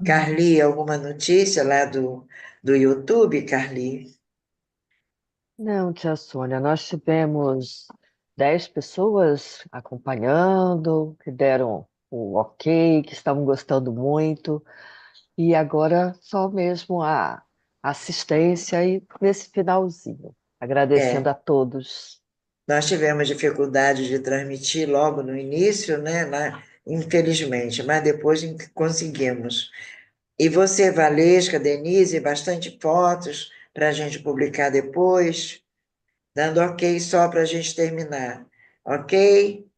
Carli, alguma notícia lá do YouTube, Carli? Não, tia Sônia, nós tivemos 10 pessoas acompanhando, que deram o ok, que estavam gostando muito, e agora só mesmo a assistência e nesse finalzinho, agradecendo a todos. Nós tivemos dificuldade de transmitir logo no início, né, infelizmente, mas depois conseguimos. E você, Valesca, Denise, bastante fotos para a gente publicar depois, dando ok só para a gente terminar. Ok?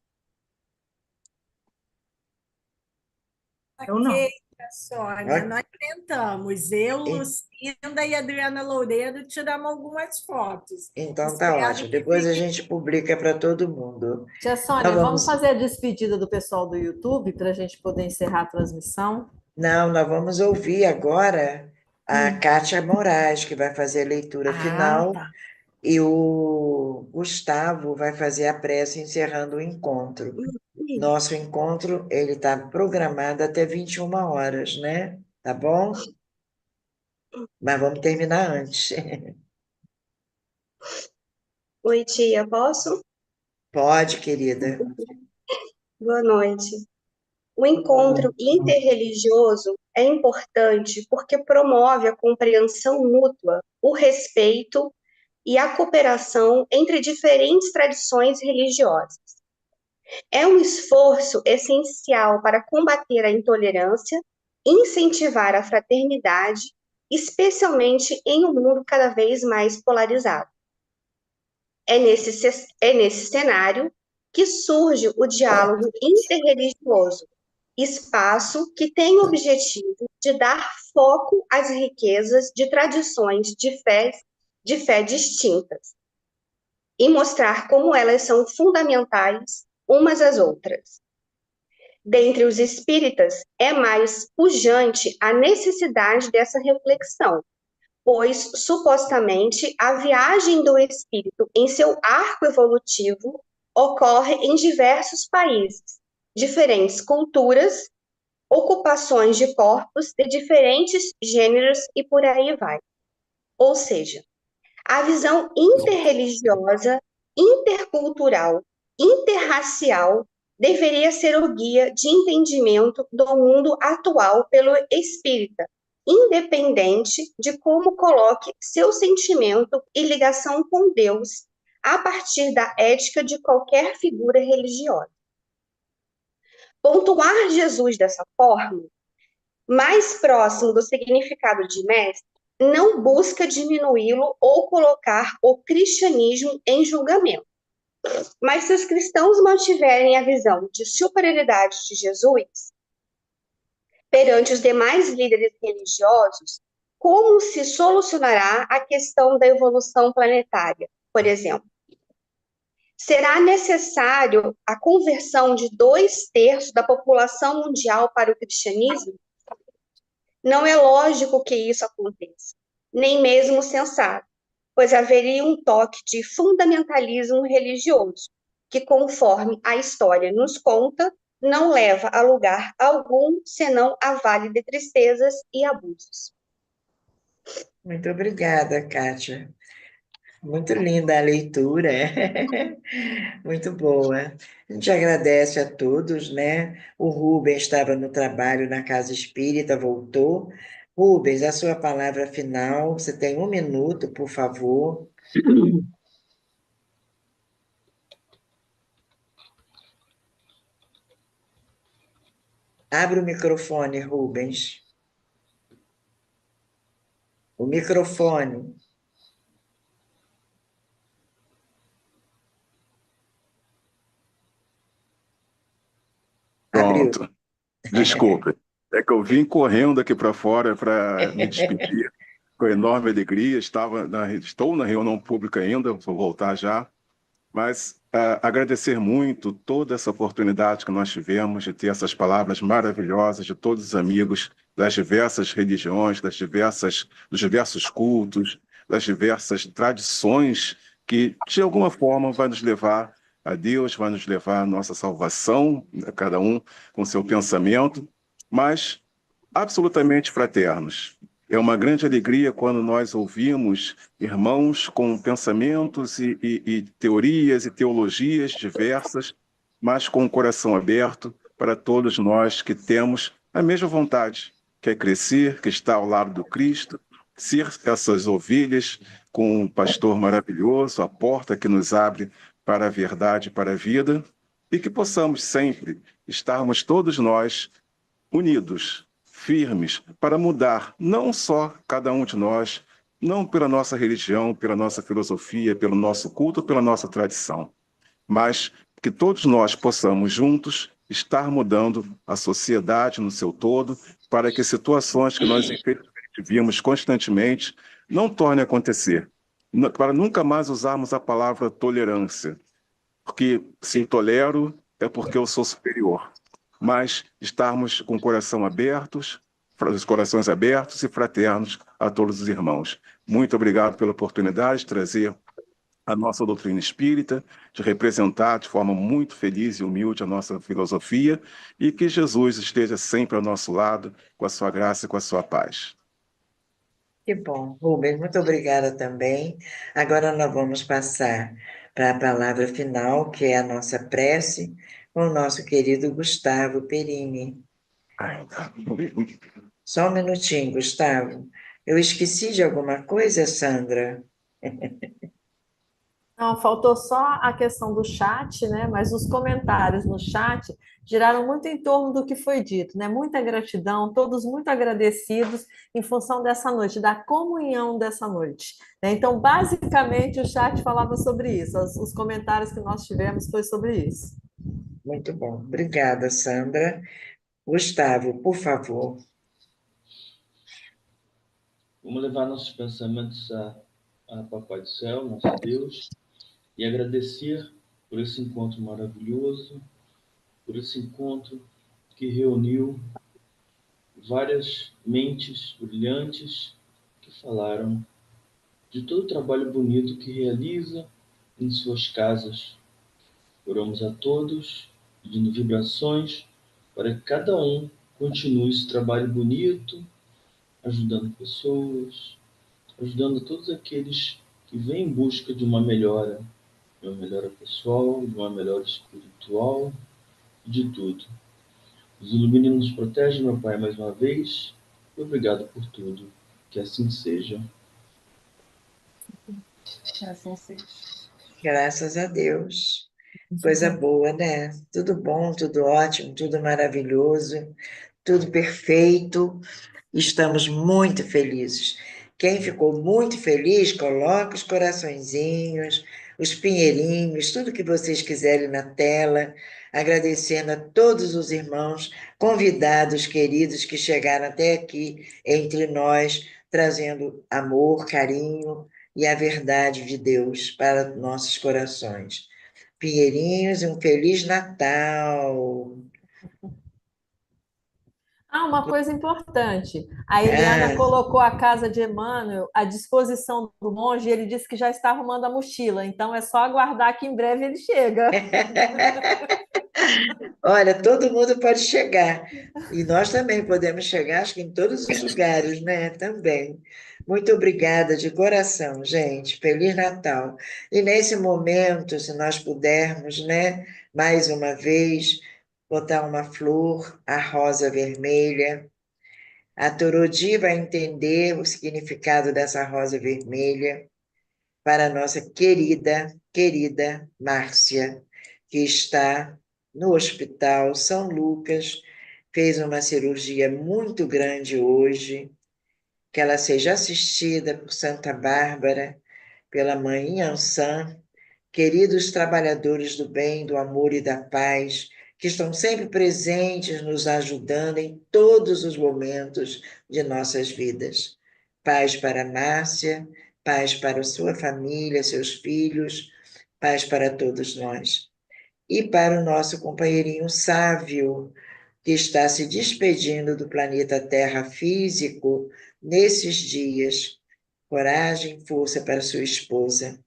Eu não. Ok, Sônia, Ok. nós tentamos. Eu, Lucinda e Adriana Loureiro tiramos algumas fotos. Então tá Espero ótimo. que Depois a fique. gente publica para todo mundo. Tia Sônia, vamos fazer a despedida do pessoal do YouTube para a gente poder encerrar a transmissão? Não, nós vamos ouvir agora a Kátia Moraes, que vai fazer a leitura final, tá. e o Gustavo vai fazer a prece encerrando o encontro. Nosso encontro, ele está programado até 21 horas, né? Tá bom? Mas vamos terminar antes. Oi, tia, posso? Pode, querida. Boa noite. O encontro interreligioso é importante porque promove a compreensão mútua, o respeito e a cooperação entre diferentes tradições religiosas. É um esforço essencial para combater a intolerância, incentivar a fraternidade, especialmente em um mundo cada vez mais polarizado. É nesse cenário que surge o diálogo interreligioso, espaço que tem o objetivo de dar foco às riquezas de tradições de fé distintas e mostrar como elas são fundamentais umas às outras. Dentre os espíritas, é mais pujante a necessidade dessa reflexão, pois, supostamente, a viagem do espírito em seu arco evolutivo ocorre em diversos países, diferentes culturas, ocupações de corpos de diferentes gêneros e por aí vai. Ou seja, a visão interreligiosa, intercultural, interracial deveria ser o guia de entendimento do mundo atual pelo espírita, independente de como coloque seu sentimento e ligação com Deus a partir da ética de qualquer figura religiosa. Pontuar Jesus dessa forma, mais próximo do significado de mestre, não busca diminuí-lo ou colocar o cristianismo em julgamento. Mas se os cristãos mantiverem a visão de superioridade de Jesus perante os demais líderes religiosos, como se solucionará a questão da evolução planetária, por exemplo? Será necessário a conversão de 2/3 da população mundial para o cristianismo? Não é lógico que isso aconteça, nem mesmo sensato, pois haveria um toque de fundamentalismo religioso, que, conforme a história nos conta, não leva a lugar algum, senão a vale de tristezas e abusos. Muito obrigada, Kátia. Muito linda a leitura, muito boa. A gente agradece a todos, né? O Rubens estava no trabalho na Casa Espírita, voltou. Rubens, a sua palavra final, você tem 1 minuto, por favor. Abre o microfone, Rubens. O microfone. Abriu. Pronto. Desculpe. É que eu vim correndo aqui para fora para me despedir com enorme alegria. Estou na reunião pública ainda, vou voltar já. Mas agradecer muito toda essa oportunidade que nós tivemos de ter essas palavras maravilhosas de todos os amigos das diversas religiões, dos diversos cultos, das diversas tradições que, de alguma forma, vai nos levar a Deus, vai nos levar à nossa salvação, cada um com seu pensamento, mas absolutamente fraternos. É uma grande alegria quando nós ouvimos irmãos com pensamentos e teorias e teologias diversas, mas com o coração aberto para todos nós que temos a mesma vontade, que é crescer, que está ao lado do Cristo, ser essas ovelhas com um pastor maravilhoso, a porta que nos abre para a verdade, para a vida, e que possamos sempre estarmos todos nós unidos, firmes, para mudar não só cada um de nós, não pela nossa religião, pela nossa filosofia, pelo nosso culto, pela nossa tradição, mas que todos nós possamos juntos estar mudando a sociedade no seu todo, para que situações que nós infelizmente vimos constantemente não tornem a acontecer, para nunca mais usarmos a palavra tolerância, porque se tolero é porque eu sou superior, mas estarmos com o coração abertos, os corações abertos e fraternos a todos os irmãos. Muito obrigado pela oportunidade de trazer a nossa doutrina espírita, de representar de forma muito feliz e humilde a nossa filosofia, e que Jesus esteja sempre ao nosso lado, com a sua graça e com a sua paz. Que bom, Rubens, muito obrigada também. Agora nós vamos passar para a palavra final, que é a nossa prece, com o nosso querido Gustavo Perini. Só um minutinho, Gustavo. Eu esqueci de alguma coisa, Sandra? Não, faltou só a questão do chat, né? Mas os comentários no chat giraram muito em torno do que foi dito, né? Muita gratidão, todos muito agradecidos em função dessa noite, da comunhão dessa noite, né? Então, basicamente, o chat falava sobre isso, os comentários que nós tivemos foi sobre isso. Muito bom, obrigada, Sandra. Gustavo, por favor. Vamos levar nossos pensamentos a Papai do Céu, nosso Deus, e agradecer por esse encontro maravilhoso, por esse encontro que reuniu várias mentes brilhantes que falaram de todo o trabalho bonito que realiza em suas casas. Oramos a todos, pedindo vibrações para que cada um continue esse trabalho bonito, ajudando pessoas, ajudando todos aqueles que vêm em busca de uma melhora pessoal, de uma melhora espiritual, de tudo. Os ilumine e nos protege, meu Pai, mais uma vez, e obrigado por tudo. Que assim seja. Assim seja. Graças a Deus. Coisa boa, né? Tudo bom, tudo ótimo, tudo maravilhoso, tudo perfeito. Estamos muito felizes. Quem ficou muito feliz, coloca os coraçõezinhos, os pinheirinhos, tudo que vocês quiserem na tela, agradecendo a todos os irmãos, convidados queridos que chegaram até aqui entre nós, trazendo amor, carinho e a verdade de Deus para nossos corações. Pinheirinhos, um Feliz Natal! Ah, uma coisa importante. A Eliana colocou a casa de Emmanuel à disposição do monge e ele disse que já está arrumando a mochila, então é só aguardar que em breve ele chega. Olha, todo mundo pode chegar. E nós também podemos chegar, acho que em todos os lugares, né? Também. Muito obrigada de coração, gente. Feliz Natal. E nesse momento, se nós pudermos, né? Mais uma vez, botar uma flor, a rosa vermelha. A Torodi vai entender o significado dessa rosa vermelha para a nossa querida Márcia, que está no Hospital São Lucas, fez uma cirurgia muito grande hoje, que ela seja assistida por Santa Bárbara, pela Mãe Ansan, queridos trabalhadores do bem, do amor e da paz, que estão sempre presentes, nos ajudando em todos os momentos de nossas vidas. Paz para Márcia, paz para sua família, seus filhos, paz para todos nós. E para o nosso companheirinho Sávio, que está se despedindo do planeta Terra físico nesses dias. Coragem e força para sua esposa.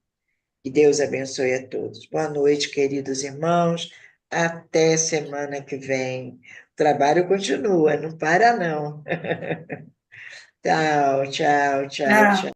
Que Deus abençoe a todos. Boa noite, queridos irmãos. Até semana que vem. O trabalho continua, não para não. Tchau, tchau, tchau, tchau.